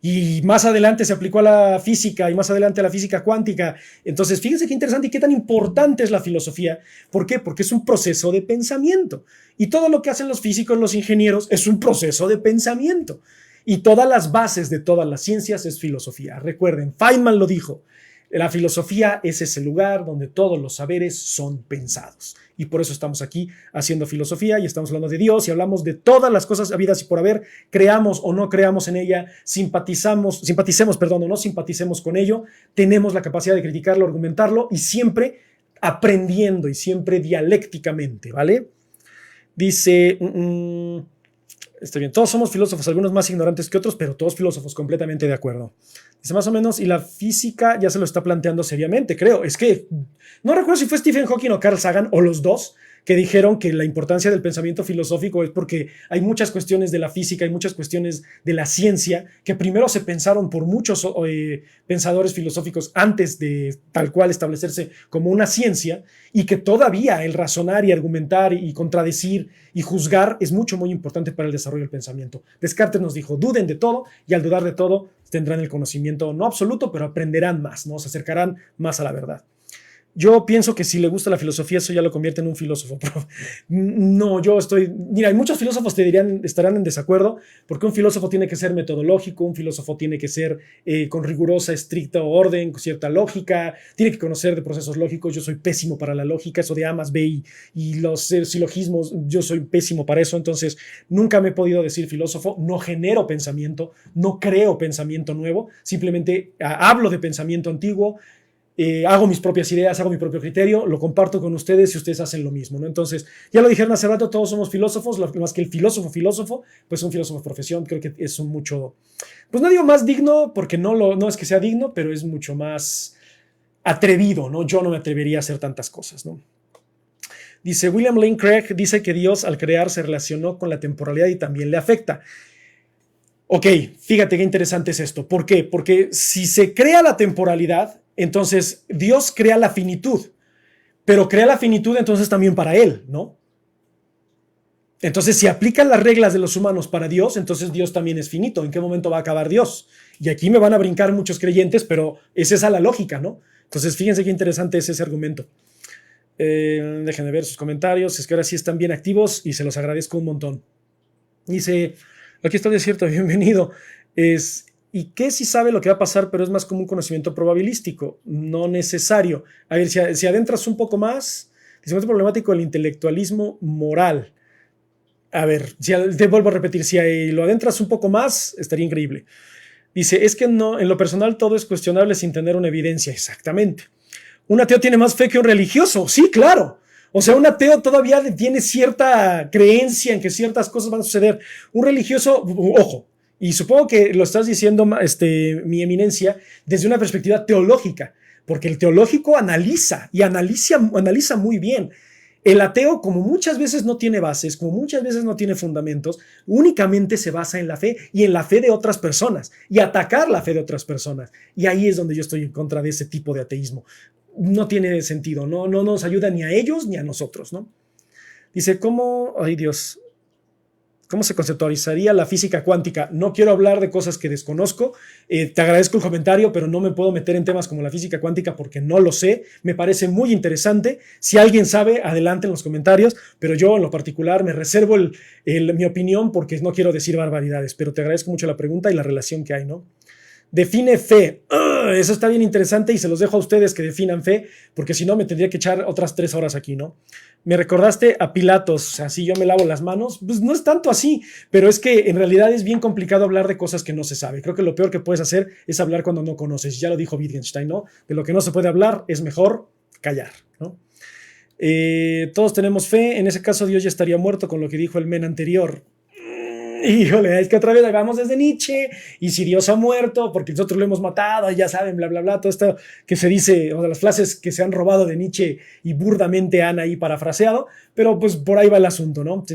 A: Y más adelante se aplicó a la física y más adelante a la física cuántica. Entonces, fíjense qué interesante y qué tan importante es la filosofía. ¿Por qué? Porque es un proceso de pensamiento. Y todo lo que hacen los físicos, los ingenieros, es un proceso de pensamiento. Y todas las bases de todas las ciencias es filosofía. Recuerden, Feynman lo dijo. La filosofía es ese lugar donde todos los saberes son pensados. Y por eso estamos aquí haciendo filosofía y estamos hablando de Dios y hablamos de todas las cosas habidas y por haber, creamos o no creamos en ella, simpaticemos, o no simpaticemos con ello, tenemos la capacidad de criticarlo, argumentarlo y siempre aprendiendo y siempre dialécticamente, ¿vale? Dice... Está bien, todos somos filósofos, algunos más ignorantes que otros, pero todos filósofos, completamente de acuerdo. Dice más o menos, y la física ya se lo está planteando seriamente, creo. Es que no recuerdo si fue Stephen Hawking o Carl Sagan, o los dos, que dijeron que la importancia del pensamiento filosófico es porque hay muchas cuestiones de la física, hay muchas cuestiones de la ciencia, que primero se pensaron por muchos pensadores filosóficos antes de tal cual establecerse como una ciencia, y que todavía el razonar y argumentar y contradecir y juzgar es muy importante para el desarrollo del pensamiento. Descartes nos dijo, duden de todo, y al dudar de todo tendrán el conocimiento no absoluto, pero aprenderán más, ¿no? Se acercarán más a la verdad. Yo pienso que si le gusta la filosofía, eso ya lo convierte en un filósofo. Pero no, yo estoy... Mira, hay muchos filósofos estarán en desacuerdo, porque un filósofo tiene que ser metodológico, un filósofo tiene que ser con rigurosa, estricta orden, con cierta lógica, tiene que conocer de procesos lógicos. Yo soy pésimo para la lógica, eso de A más B y los silogismos, yo soy pésimo para eso. Entonces, nunca me he podido decir filósofo, no genero pensamiento, no creo pensamiento nuevo, simplemente hablo de pensamiento antiguo. Hago mis propias ideas, hago mi propio criterio, lo comparto con ustedes y ustedes hacen lo mismo, ¿no? Entonces, ya lo dijeron hace rato, todos somos filósofos, más que el filósofo, pues un filósofo de profesión, creo que es un mucho, pues no digo más digno, porque no es que sea digno, pero es mucho más atrevido, ¿no? Yo no me atrevería a hacer tantas cosas, ¿no? Dice William Lane Craig, dice que Dios al crear se relacionó con la temporalidad y también le afecta. Ok, fíjate qué interesante es esto. ¿Por qué? Porque si se crea la temporalidad, entonces Dios crea la finitud, pero crea la finitud entonces también para Él, ¿no? Entonces, si aplican las reglas de los humanos para Dios, entonces Dios también es finito. ¿En qué momento va a acabar Dios? Y aquí me van a brincar muchos creyentes, pero es esa la lógica, ¿no? Entonces, fíjense qué interesante es ese argumento. Déjenme ver sus comentarios. Es que ahora sí están bien activos y se los agradezco un montón. Dice, aquí está desierto, bienvenido. ¿Y qué si sabe lo que va a pasar, pero es más como un conocimiento probabilístico? No necesario. A ver, si adentras un poco más, dice, es problemático el intelectualismo moral. A ver, te vuelvo a repetir, si lo adentras un poco más, estaría increíble. Dice, es que no, en lo personal todo es cuestionable sin tener una evidencia. Exactamente. ¿Un ateo tiene más fe que un religioso? Sí, claro. O sea, un ateo todavía tiene cierta creencia en que ciertas cosas van a suceder. Un religioso, ojo, y supongo que lo estás diciendo, mi eminencia, desde una perspectiva teológica, porque el teológico analiza y analiza muy bien. El ateo, como muchas veces no tiene bases, como muchas veces no tiene fundamentos, únicamente se basa en la fe y en la fe de otras personas y atacar la fe de otras personas. Y ahí es donde yo estoy en contra de ese tipo de ateísmo. No tiene sentido, no nos ayuda ni a ellos ni a nosotros, ¿no? Dice, ¿cómo se conceptualizaría la física cuántica? No quiero hablar de cosas que desconozco. Te agradezco el comentario, pero no me puedo meter en temas como la física cuántica porque no lo sé. Me parece muy interesante. Si alguien sabe, adelante en los comentarios, pero yo en lo particular me reservo mi opinión porque no quiero decir barbaridades, pero te agradezco mucho la pregunta y la relación que hay, ¿no? Define fe. Eso está bien interesante y se los dejo a ustedes que definan fe, porque si no me tendría que echar otras 3 horas aquí, ¿no? Me recordaste a Pilatos, así yo me lavo las manos. Pues no es tanto así, pero es que en realidad es bien complicado hablar de cosas que no se sabe. Creo que lo peor que puedes hacer es hablar cuando no conoces. Ya lo dijo Wittgenstein, ¿no? De lo que no se puede hablar es mejor callar, ¿no? Todos tenemos fe. En ese caso Dios ya estaría muerto con lo que dijo el men anterior. Híjole, es que otra vez vamos desde Nietzsche, y si Dios ha muerto, porque nosotros lo hemos matado, ya saben, bla, bla, bla, todo esto que se dice, o de las frases que se han robado de Nietzsche y burdamente han ahí parafraseado, pero pues por ahí va el asunto, ¿no?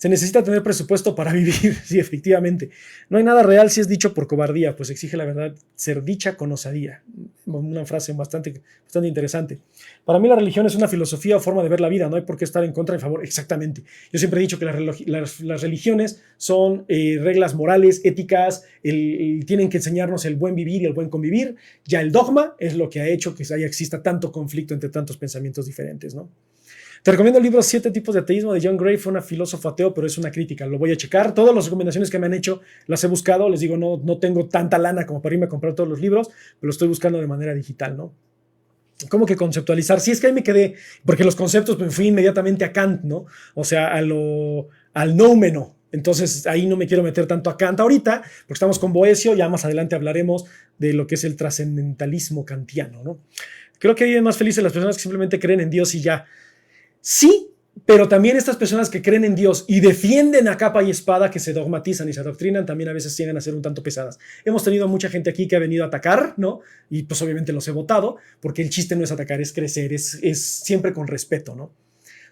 A: Se necesita tener presupuesto para vivir, sí, efectivamente. No hay nada real si es dicho por cobardía, pues exige la verdad ser dicha con osadía. Una frase bastante interesante. Para mí la religión es una filosofía o forma de ver la vida, no hay por qué estar en contra ni a favor. Exactamente. Yo siempre he dicho que las religiones son reglas morales, éticas, tienen que enseñarnos el buen vivir y el buen convivir. Ya el dogma es lo que ha hecho que exista tanto conflicto entre tantos pensamientos diferentes, ¿no? Te recomiendo el libro 7 tipos de ateísmo de John Gray. Fue una filósofo ateo, pero es una crítica. Lo voy a checar. Todas las recomendaciones que me han hecho las he buscado. Les digo, no tengo tanta lana como para irme a comprar todos los libros, pero lo estoy buscando de manera digital, ¿no? ¿Cómo que conceptualizar? Sí, es que ahí me quedé, porque los conceptos me fui inmediatamente a Kant, ¿no? O sea, al noumeno. Entonces ahí no me quiero meter tanto a Kant ahorita, porque estamos con Boecio. Ya más adelante hablaremos de lo que es el trascendentalismo kantiano, ¿no? Creo que viven más felices las personas que simplemente creen en Dios y ya. Sí, pero también estas personas que creen en Dios y defienden a capa y espada, que se dogmatizan y se adoctrinan, también a veces llegan a ser un tanto pesadas. Hemos tenido mucha gente aquí que ha venido a atacar, ¿no? Y pues obviamente los he votado, porque el chiste no es atacar, es crecer, es siempre con respeto, ¿no?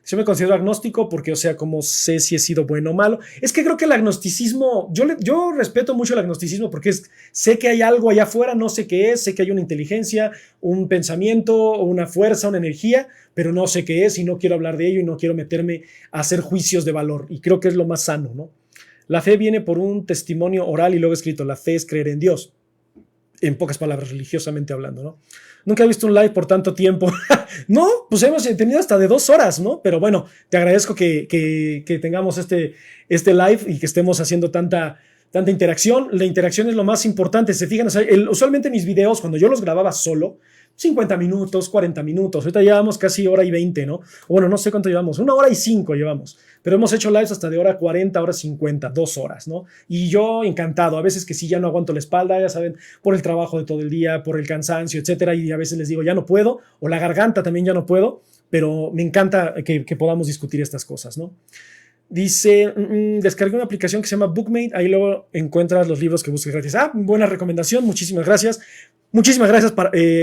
A: Yo me considero agnóstico porque, o sea, como sé si he sido bueno o malo. Es que creo que el agnosticismo, yo respeto mucho el agnosticismo porque sé que hay algo allá afuera, no sé qué es, sé que hay una inteligencia, un pensamiento, una fuerza, una energía, pero no sé qué es y no quiero hablar de ello y no quiero meterme a hacer juicios de valor. Y creo que es lo más sano, ¿no? La fe viene por un testimonio oral y luego escrito. La fe es creer en Dios. En pocas palabras, religiosamente hablando, ¿no? Nunca he visto un live por tanto tiempo. No, pues hemos tenido hasta de 2 horas, ¿no? Pero bueno, te agradezco que tengamos este live y que estemos haciendo tanta interacción. La interacción es lo más importante. Se fijan, o sea, usualmente mis videos, cuando yo los grababa solo, 50 minutos, 40 minutos. Ahorita llevamos casi hora y 20, ¿no? Bueno, no sé cuánto llevamos. 1 hora y 5 llevamos. Pero hemos hecho lives hasta de hora 40, hora 50, 2 horas, ¿no? Y yo encantado. A veces que sí, ya no aguanto la espalda, ya saben, por el trabajo de todo el día, por el cansancio, etcétera. Y a veces les digo, ya no puedo. O la garganta también ya no puedo. Pero me encanta que podamos discutir estas cosas, ¿no? Dice, descargué una aplicación que se llama Bookmate, ahí luego encuentras los libros que busques gratis. Buena recomendación, muchísimas gracias. Muchísimas gracias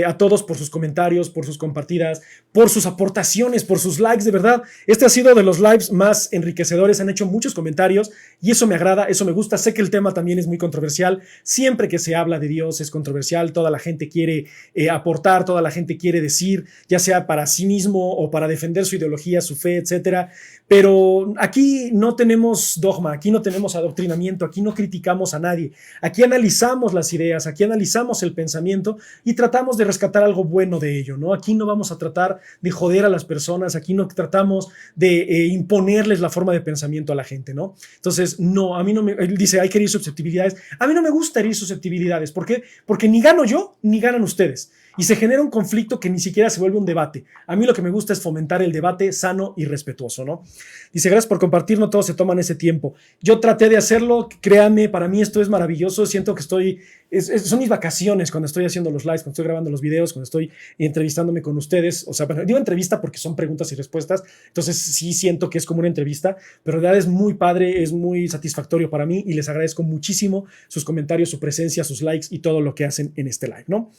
A: a todos por sus comentarios, por sus compartidas, por sus aportaciones, por sus likes, de verdad. Este ha sido de los lives más enriquecedores, han hecho muchos comentarios y eso me agrada, eso me gusta. Sé que el tema también es muy controversial, siempre que se habla de Dios es controversial, toda la gente quiere aportar, toda la gente quiere decir, ya sea para sí mismo o para defender su ideología, su fe, etcétera. Pero aquí no tenemos dogma, aquí no tenemos adoctrinamiento, aquí no criticamos a nadie, aquí analizamos las ideas, aquí analizamos el pensamiento y tratamos de rescatar algo bueno de ello, ¿no? Aquí no vamos a tratar de joder a las personas, aquí no tratamos de imponerles la forma de pensamiento a la gente, ¿no? Entonces, no, a mí no me... Él dice, hay que herir susceptibilidades. A mí no me gusta herir susceptibilidades. ¿Por qué? Porque ni gano yo, ni ganan ustedes. Y se genera un conflicto que ni siquiera se vuelve un debate. A mí lo que me gusta es fomentar el debate sano y respetuoso, ¿no? Dice, gracias por compartir, no todos se toman ese tiempo. Yo traté de hacerlo, créanme, para mí esto es maravilloso, siento que son mis vacaciones cuando estoy haciendo los lives, cuando estoy grabando los videos, cuando estoy entrevistándome con ustedes. O sea, bueno, digo entrevista porque son preguntas y respuestas, entonces sí siento que es como una entrevista, pero en realidad es muy padre, es muy satisfactorio para mí y les agradezco muchísimo sus comentarios, su presencia, sus likes y todo lo que hacen en este live, ¿no?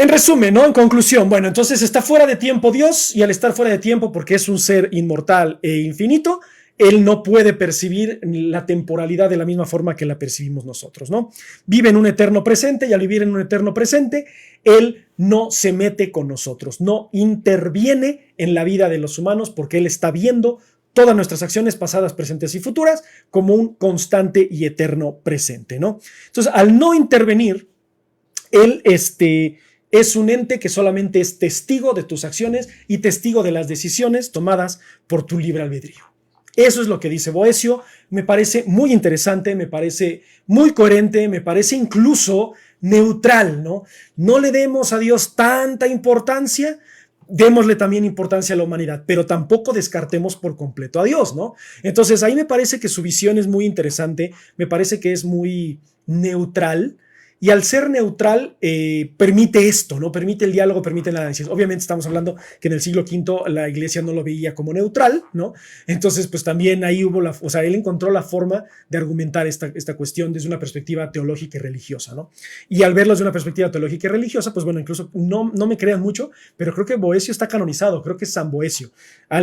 A: En resumen, ¿no? En conclusión, bueno, entonces está fuera de tiempo Dios y al estar fuera de tiempo porque es un ser inmortal e infinito, él no puede percibir la temporalidad de la misma forma que la percibimos nosotros, ¿no? Vive en un eterno presente y al vivir en un eterno presente, él no se mete con nosotros, no interviene en la vida de los humanos porque él está viendo todas nuestras acciones pasadas, presentes y futuras como un constante y eterno presente, ¿no? Entonces, al no intervenir, él es un ente que solamente es testigo de tus acciones y testigo de las decisiones tomadas por tu libre albedrío. Eso es lo que dice Boecio. Me parece muy interesante, me parece muy coherente, me parece incluso neutral, ¿no? No le demos a Dios tanta importancia, démosle también importancia a la humanidad, pero tampoco descartemos por completo a Dios, ¿no? Entonces ahí me parece que su visión es muy interesante, me parece que es muy neutral Y al ser neutral, permite esto, ¿no? Permite el diálogo, permite el análisis. Obviamente estamos hablando que en el siglo V la iglesia no lo veía como neutral, ¿no? Entonces, pues también ahí hubo o sea, él encontró la forma de argumentar esta cuestión desde una perspectiva teológica y religiosa, ¿no? Y al verlo desde una perspectiva teológica y religiosa, pues bueno, incluso no me crean mucho, pero creo que Boecio está canonizado, creo que es San Boecio.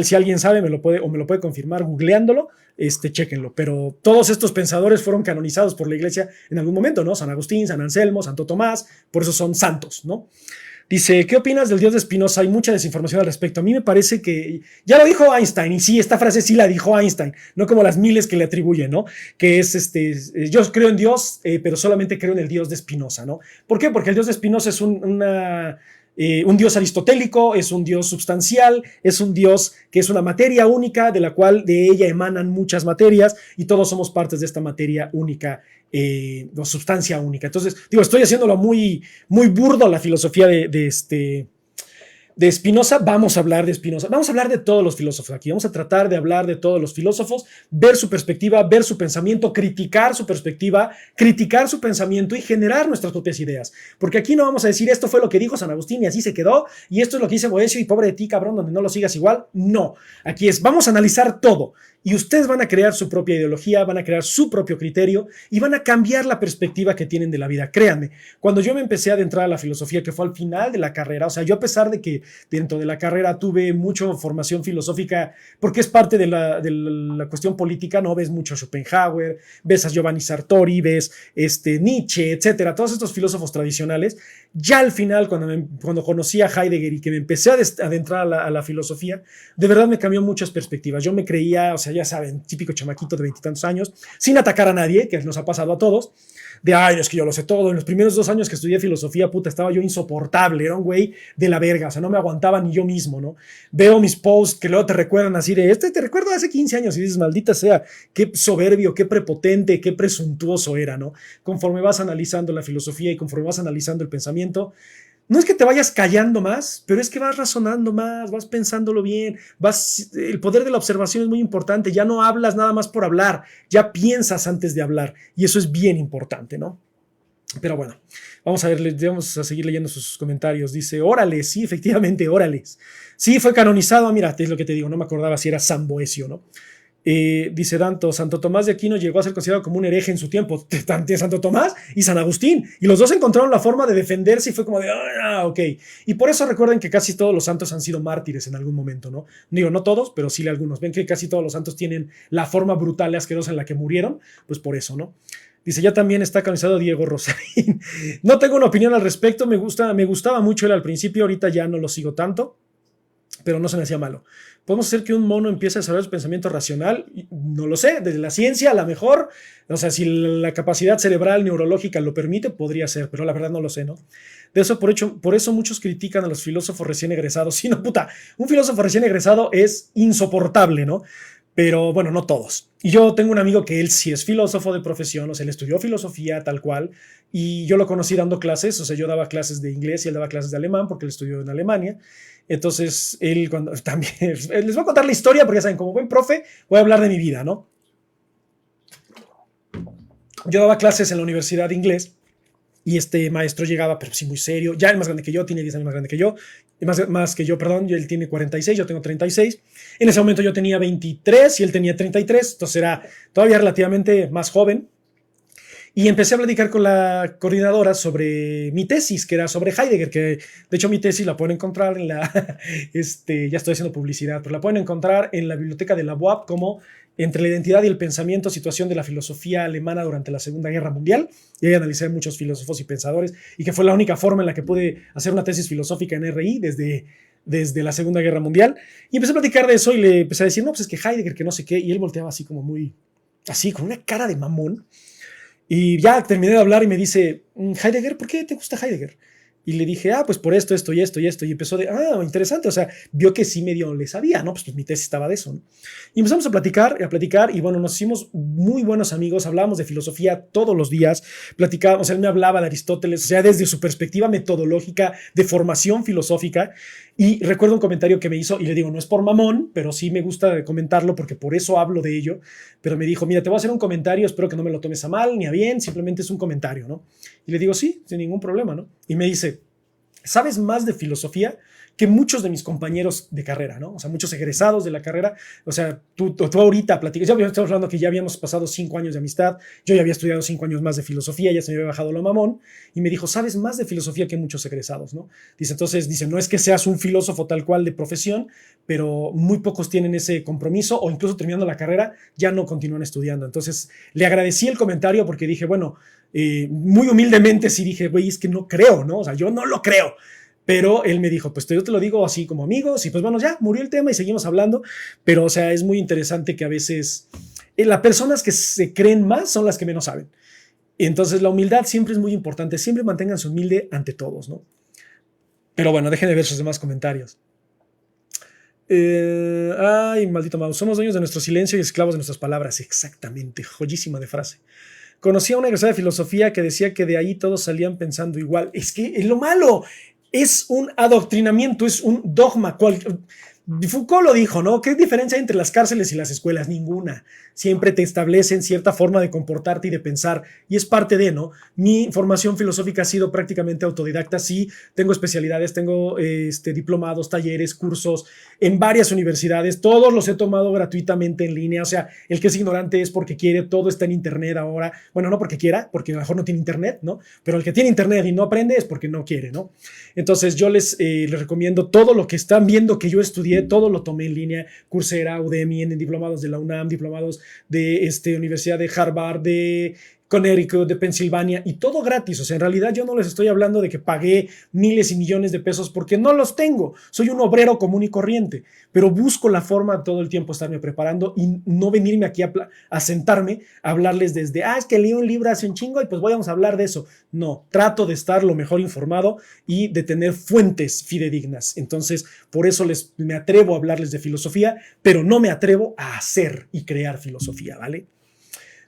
A: Si alguien sabe, me lo puede confirmar googleándolo, chéquenlo. Pero todos estos pensadores fueron canonizados por la iglesia en algún momento, ¿no? San Agustín, San Anselmo, Santo Tomás, por eso son santos, ¿no? Dice, ¿qué opinas del Dios de Spinoza? Hay mucha desinformación al respecto. A mí me parece que ya lo dijo Einstein, y sí, esta frase sí la dijo Einstein, no como las miles que le atribuyen, ¿no? Que es, yo creo en Dios, pero solamente creo en el Dios de Spinoza, ¿no? ¿Por qué? Porque el Dios de Spinoza es un Dios aristotélico, es un Dios substancial, es un Dios que es una materia única de la cual de ella emanan muchas materias y todos somos partes de esta materia única, o sustancia única. Entonces, digo, estoy haciéndolo muy, muy burdo la filosofía de Spinoza. Vamos a hablar de Spinoza, vamos a hablar de todos los filósofos aquí, vamos a tratar de hablar de todos los filósofos, ver su perspectiva, ver su pensamiento, criticar su perspectiva, criticar su pensamiento y generar nuestras propias ideas, porque aquí no vamos a decir esto fue lo que dijo San Agustín y así se quedó, y esto es lo que dice Boecio y pobre de ti, cabrón, donde no lo sigas igual. No, aquí vamos a analizar todo y ustedes van a crear su propia ideología, van a crear su propio criterio y van a cambiar la perspectiva que tienen de la vida. Créanme, cuando yo me empecé a adentrar a la filosofía, que fue al final de la carrera, o sea, yo a pesar de que dentro de la carrera tuve mucha formación filosófica, porque es parte de la cuestión política, ¿no? Ves mucho a Schopenhauer, ves a Giovanni Sartori, ves Nietzsche, etcétera, todos estos filósofos tradicionales. Ya al final, cuando conocí a Heidegger y que me empecé a adentrar a la filosofía, de verdad me cambió muchas perspectivas. Yo me creía, o sea, ya saben, típico chamaquito de 20 y tantos años, sin atacar a nadie, que nos ha pasado a todos, de, ay, es que yo lo sé todo. En los primeros 2 años que estudié filosofía, puta, estaba yo insoportable, era un güey de la verga, o sea, no me aguantaba ni yo mismo, ¿no? Veo mis posts que luego te recuerdan así de, te recuerdo de hace 15 años y dices, maldita sea, qué soberbio, qué prepotente, qué presuntuoso era, ¿no? Conforme vas analizando la filosofía y conforme vas analizando el pensamiento, no es que te vayas callando más, pero es que vas razonando más, vas pensándolo bien, el poder de la observación es muy importante, ya no hablas nada más por hablar, ya piensas antes de hablar, y eso es bien importante, ¿no? Pero bueno, vamos a seguir leyendo sus comentarios. Dice, órale, sí, efectivamente, órale. Sí, fue canonizado, mira, es lo que te digo, no me acordaba si era San Boecio, ¿no? Dice Danto, Santo Tomás de Aquino llegó a ser considerado como un hereje en su tiempo. Santo Tomás y San Agustín, y los dos encontraron la forma de defenderse y fue como de, ok. Y por eso recuerden que casi todos los santos han sido mártires en algún momento, ¿no? Digo, no todos, pero sí algunos. Ven que casi todos los santos tienen la forma brutal y asquerosa en la que murieron, pues por eso, ¿no? Dice, ya también está canonizado Diego Rosarín. No tengo una opinión al respecto, me gustaba mucho él al principio, ahorita ya no lo sigo tanto, pero no se me hacía malo. ¿Podemos hacer que un mono empiece a desarrollar su pensamiento racional? No lo sé, desde la ciencia a lo mejor, o sea, si la capacidad cerebral neurológica lo permite, podría ser, pero la verdad no lo sé, ¿no? Por eso muchos critican a los filósofos recién egresados. Sí, no, puta, un filósofo recién egresado es insoportable, ¿no? Pero bueno, no todos. Y yo tengo un amigo que él sí es filósofo de profesión, o sea, él estudió filosofía tal cual, y yo lo conocí dando clases, o sea, yo daba clases de inglés y él daba clases de alemán porque él estudió en Alemania. Entonces, él cuando también, les voy a contar la historia porque ya saben, como buen profe, voy a hablar de mi vida, ¿no? Yo daba clases en la universidad de inglés y este maestro llegaba, pero sí muy serio, ya es más grande que yo, tiene 10 años más grande que yo, más que yo, perdón, él tiene 46, yo tengo 36. En ese momento yo tenía 23 y él tenía 33, entonces era todavía relativamente más joven. Y empecé a platicar con la coordinadora sobre mi tesis, que era sobre Heidegger, que de hecho mi tesis la pueden encontrar en la, ya estoy haciendo publicidad, pero la pueden encontrar en la biblioteca de la UAP como Entre la identidad y el pensamiento, situación de la filosofía alemana durante la Segunda Guerra Mundial. Y ahí analicé muchos filósofos y pensadores, y que fue la única forma en la que pude hacer una tesis filosófica en RI desde la Segunda Guerra Mundial. Y empecé a platicar de eso y le empecé a decir, no, pues es que Heidegger, que no sé qué, y él volteaba así como muy, así, con una cara de mamón. Y ya terminé de hablar y me dice, Heidegger, ¿por qué te gusta Heidegger? Y le dije, pues por esto, esto y esto y esto. Y empezó de, interesante. O sea, vio que sí medio le sabía, ¿no? Pues mi tesis estaba de eso, ¿no? Y empezamos a platicar, y bueno, nos hicimos muy buenos amigos. Hablábamos de filosofía todos los días. Platicábamos, él me hablaba de Aristóteles, o sea, desde su perspectiva metodológica de formación filosófica. Y recuerdo un comentario que me hizo, y le digo, no es por mamón, pero sí me gusta comentarlo porque por eso hablo de ello. Pero me dijo, mira, te voy a hacer un comentario, espero que no me lo tomes a mal ni a bien, simplemente es un comentario, ¿no? Y le digo, sí, sin ningún problema, ¿no? Y me dice, sabes más de filosofía que muchos de mis compañeros de carrera, ¿no? O sea, muchos egresados de la carrera. O sea, tú ahorita platicas, ya estamos hablando que ya habíamos pasado 5 años de amistad, yo ya había estudiado 5 años más de filosofía, ya se me había bajado lo mamón, y me dijo, sabes más de filosofía que muchos egresados, ¿no? Dice, entonces, no es que seas un filósofo tal cual de profesión, pero muy pocos tienen ese compromiso, o incluso terminando la carrera, ya no continúan estudiando. Entonces, le agradecí el comentario porque dije, bueno, muy humildemente sí dije, güey, es que no creo, ¿no? O sea, yo no lo creo. Pero él me dijo, pues yo te lo digo así como amigos, y pues bueno, ya murió el tema y seguimos hablando. Pero, o sea, es muy interesante que a veces las personas que se creen más son las que menos saben. Entonces, la humildad siempre es muy importante. Siempre manténganse humilde ante todos, ¿no? Pero bueno, dejen de ver sus demás comentarios. Maldito mouse. Somos dueños de nuestro silencio y esclavos de nuestras palabras. Exactamente, joyísima de frase. Conocí a una egresada de filosofía que decía que de ahí todos salían pensando igual. Es que es lo malo. Es un adoctrinamiento, es un dogma. Foucault lo dijo, ¿no? ¿Qué diferencia hay entre las cárceles y las escuelas? Ninguna. Siempre te establecen cierta forma de comportarte y de pensar, y es parte de, ¿no? Mi formación filosófica ha sido prácticamente autodidacta. Sí, tengo especialidades, tengo diplomados, talleres, cursos en varias universidades. Todos los he tomado gratuitamente en línea. O sea, el que es ignorante es porque quiere, todo está en internet ahora. Bueno, no porque quiera, porque a lo mejor no tiene internet, ¿no? Pero el que tiene internet y no aprende es porque no quiere, ¿no? Entonces yo les recomiendo todo lo que están viendo que yo estudié, todo lo tomé en línea, Coursera, Udemy, en diplomados de la UNAM, diplomados de Universidad de Harvard, de Connecticut, de Pensilvania, y todo gratis. O sea, en realidad yo no les estoy hablando de que pagué miles y millones de pesos porque no los tengo. Soy un obrero común y corriente, pero busco la forma todo el tiempo estarme preparando y no venirme aquí a sentarme a hablarles desde, es que leí un libro hace un chingo y pues vamos a hablar de eso. No, trato de estar lo mejor informado y de tener fuentes fidedignas. Entonces, por eso me atrevo a hablarles de filosofía, pero no me atrevo a hacer y crear filosofía, ¿vale?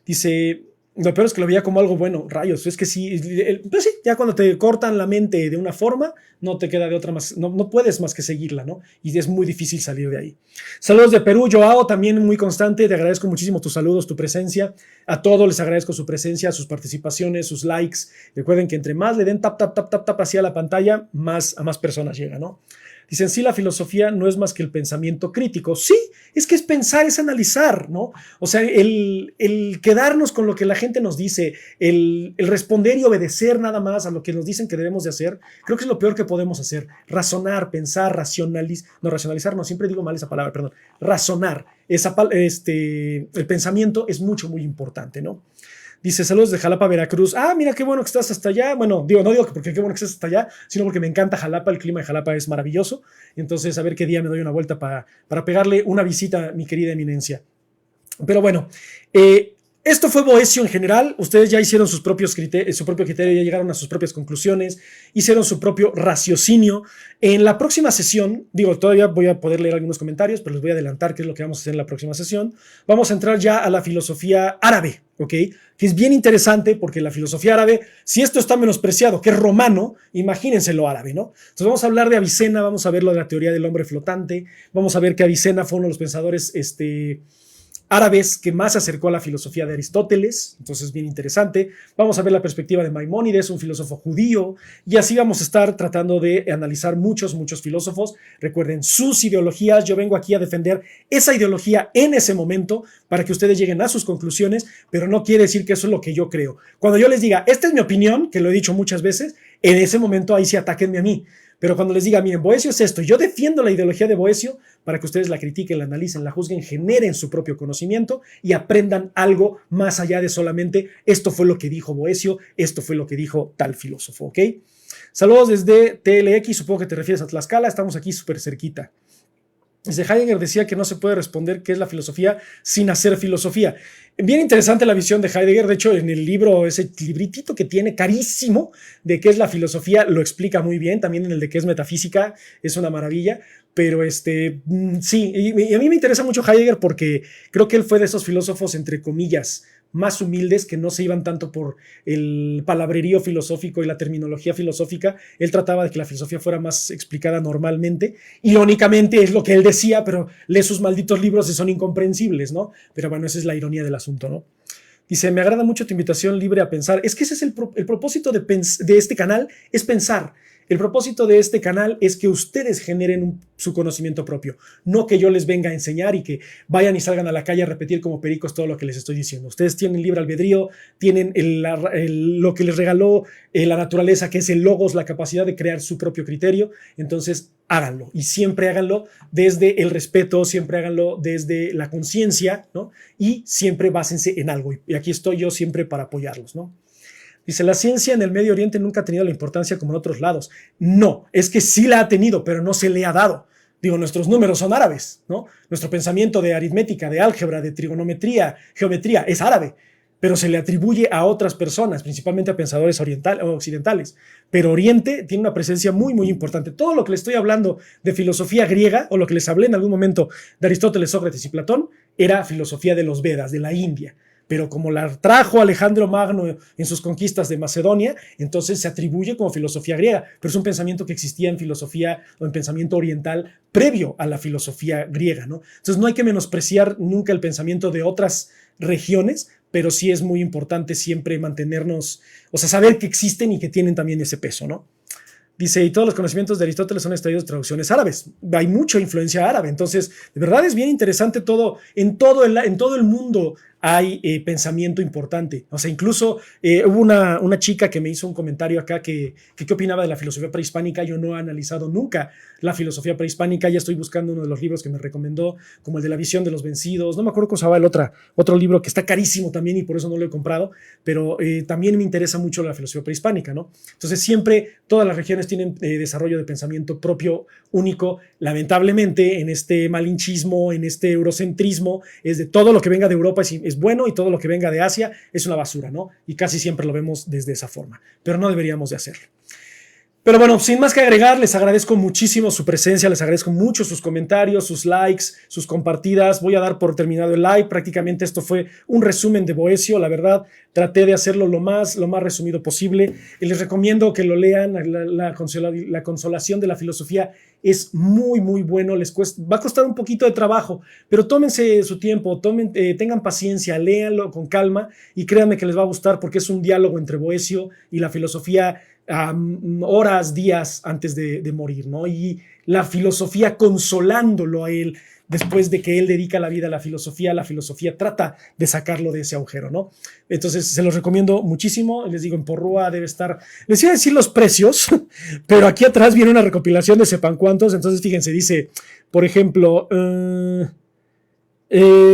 A: Dice... Lo peor es que lo veía como algo bueno, rayos, es que sí, pues sí, ya cuando te cortan la mente de una forma, no te queda de otra más, no puedes más que seguirla, ¿no? Y es muy difícil salir de ahí. Saludos de Perú, Joao, también muy constante, te agradezco muchísimo tus saludos, tu presencia, a todos les agradezco su presencia, sus participaciones, sus likes. Recuerden que entre más le den tap, tap, tap, tap, tap hacia la pantalla, a más personas llega, ¿no? Dicen, sí, la filosofía no es más que el pensamiento crítico. Sí, es que es pensar, es analizar, ¿no? O sea, el quedarnos con lo que la gente nos dice, el responder y obedecer nada más a lo que nos dicen que debemos de hacer, creo que es lo peor que podemos hacer. Razonar, pensar, racionalizar, no, siempre digo mal esa palabra, perdón. Razonar, el pensamiento es muy importante, ¿no? Dice, saludos de Jalapa, Veracruz. Mira, qué bueno que estás hasta allá. Bueno, no digo que porque qué bueno que estás hasta allá, sino porque me encanta Jalapa, el clima de Jalapa es maravilloso. Entonces, a ver qué día me doy una vuelta para pegarle una visita a mi querida eminencia. Pero bueno, esto fue Boecio en general. Ustedes ya hicieron su propio criterio, ya llegaron a sus propias conclusiones, hicieron su propio raciocinio. En la próxima sesión, todavía voy a poder leer algunos comentarios, pero les voy a adelantar qué es lo que vamos a hacer en la próxima sesión. Vamos a entrar ya a la filosofía árabe, ¿ok? Que es bien interesante porque la filosofía árabe, si esto está menospreciado, que es romano, imagínense lo árabe, ¿no? Entonces vamos a hablar de Avicena, vamos a ver lo de la teoría del hombre flotante, vamos a ver que Avicena fue uno de los pensadores árabes que más se acercó a la filosofía de Aristóteles, entonces bien interesante. Vamos a ver la perspectiva de Maimónides, un filósofo judío, y así vamos a estar tratando de analizar muchos filósofos. Recuerden sus ideologías, yo vengo aquí a defender esa ideología en ese momento para que ustedes lleguen a sus conclusiones, pero no quiere decir que eso es lo que yo creo. Cuando yo les diga, esta es mi opinión, que lo he dicho muchas veces, en ese momento ahí sí atáquenme a mí. Pero cuando les diga, miren, Boecio es esto, yo defiendo la ideología de Boecio para que ustedes la critiquen, la analicen, la juzguen, generen su propio conocimiento y aprendan algo más allá de solamente esto fue lo que dijo Boecio, esto fue lo que dijo tal filósofo, ¿ok? Saludos desde TLX, supongo que te refieres a Tlaxcala, estamos aquí súper cerquita. Desde Heidegger decía que no se puede responder qué es la filosofía sin hacer filosofía. Bien interesante la visión de Heidegger. De hecho, en el libro, ese libritito que tiene carísimo de qué es la filosofía, lo explica muy bien. También en el de qué es metafísica, es una maravilla. Pero sí, y a mí me interesa mucho Heidegger porque creo que él fue de esos filósofos, entre comillas, más humildes, que no se iban tanto por el palabrerío filosófico y la terminología filosófica. Él trataba de que la filosofía fuera más explicada normalmente. Irónicamente es lo que él decía, pero lee sus malditos libros y son incomprensibles, ¿no? Pero bueno, esa es la ironía del asunto, ¿no? Dice, me agrada mucho tu invitación libre a pensar. Es que ese es el propósito de este canal, es pensar. El propósito de este canal es que ustedes generen su conocimiento propio, no que yo les venga a enseñar y que vayan y salgan a la calle a repetir como pericos todo lo que les estoy diciendo. Ustedes tienen libre albedrío, tienen lo que les regaló la naturaleza, que es el logos, la capacidad de crear su propio criterio. Entonces, háganlo y siempre háganlo desde el respeto, siempre háganlo desde la conciencia, ¿no? Y siempre básense en algo. Y aquí estoy yo siempre para apoyarlos, ¿no? Dice, la ciencia en el Medio Oriente nunca ha tenido la importancia como en otros lados. No, es que sí la ha tenido, pero no se le ha dado. Digo, nuestros números son árabes, ¿no? Nuestro pensamiento de aritmética, de álgebra, de trigonometría, geometría, es árabe, pero se le atribuye a otras personas, principalmente a pensadores occidentales. Pero Oriente tiene una presencia muy, muy importante. Todo lo que les estoy hablando de filosofía griega, o lo que les hablé en algún momento de Aristóteles, Sócrates y Platón, era filosofía de los Vedas, de la India. Pero como la trajo Alejandro Magno en sus conquistas de Macedonia, entonces se atribuye como filosofía griega, pero es un pensamiento que existía en filosofía o en pensamiento oriental previo a la filosofía griega, ¿no? Entonces no hay que menospreciar nunca el pensamiento de otras regiones, pero sí es muy importante siempre mantenernos, o sea, saber que existen y que tienen también ese peso, ¿no? Dice, y todos los conocimientos de Aristóteles son extraídos de traducciones árabes. Hay mucha influencia árabe. Entonces, de verdad es bien interesante todo. En todo el mundo hay pensamiento importante. O sea, incluso hubo una chica que me hizo un comentario acá que qué opinaba de la filosofía prehispánica. Yo no he analizado nunca la filosofía prehispánica. Ya estoy buscando uno de los libros que me recomendó, como el de la visión de los vencidos. No me acuerdo cómo se llama el otro libro que está carísimo también y por eso no lo he comprado. Pero también me interesa mucho la filosofía prehispánica, ¿no? Entonces, siempre todas las regiones tienen desarrollo de pensamiento propio, único. Lamentablemente, en este malinchismo, en este eurocentrismo, es de todo lo que venga de Europa es bueno y todo lo que venga de Asia es una basura, ¿no? Y casi siempre lo vemos desde esa forma, pero no deberíamos de hacerlo. Pero bueno, sin más que agregar, les agradezco muchísimo su presencia, les agradezco mucho sus comentarios, sus likes, sus compartidas. Voy a dar por terminado el live. Prácticamente esto fue un resumen de Boecio. La verdad, traté de hacerlo lo más resumido posible. Y les recomiendo que lo lean. La consolación de la filosofía es muy, muy bueno. Va a costar un poquito de trabajo, pero tómense su tiempo, tengan paciencia, léanlo con calma y créanme que les va a gustar porque es un diálogo entre Boecio y la filosofía. Horas, días antes de morir, ¿no? Y la filosofía consolándolo a él después de que él dedica la vida a la filosofía trata de sacarlo de ese agujero, ¿no? Entonces se los recomiendo muchísimo. Les digo, en Porrúa debe estar, les iba a decir los precios, pero aquí atrás viene una recopilación de sepan cuántos. Entonces fíjense, dice, por ejemplo,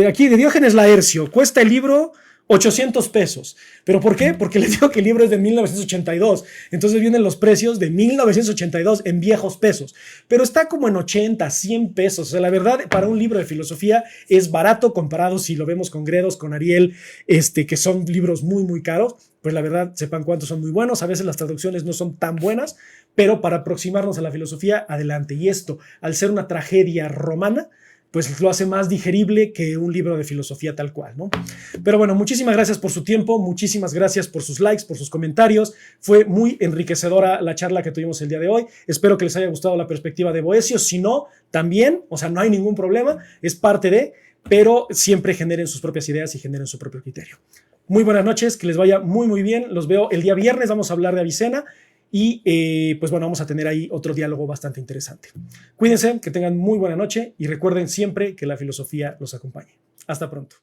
A: aquí de Diógenes Laercio, cuesta el libro 800 pesos. ¿Pero por qué? Porque les digo que el libro es de 1982. Entonces vienen los precios de 1982 en viejos pesos. Pero está como en 80, 100 pesos. O sea, la verdad, para un libro de filosofía es barato comparado si lo vemos con Gredos, con Ariel, que son libros muy, muy caros. Pues la verdad, sepan cuántos son muy buenos. A veces las traducciones no son tan buenas, pero para aproximarnos a la filosofía, adelante. Y esto, al ser una tragedia romana, pues lo hace más digerible que un libro de filosofía tal cual, ¿no? Pero bueno, muchísimas gracias por su tiempo, muchísimas gracias por sus likes, por sus comentarios. Fue muy enriquecedora la charla que tuvimos el día de hoy. Espero que les haya gustado la perspectiva de Boecio. Si no, también, o sea, no hay ningún problema, es parte de, pero siempre generen sus propias ideas y generen su propio criterio. Muy buenas noches, que les vaya muy, muy bien. Los veo el día viernes, vamos a hablar de Avicena. Y pues bueno, vamos a tener ahí otro diálogo bastante interesante. Cuídense, que tengan muy buena noche y recuerden siempre que la filosofía los acompañe. Hasta pronto.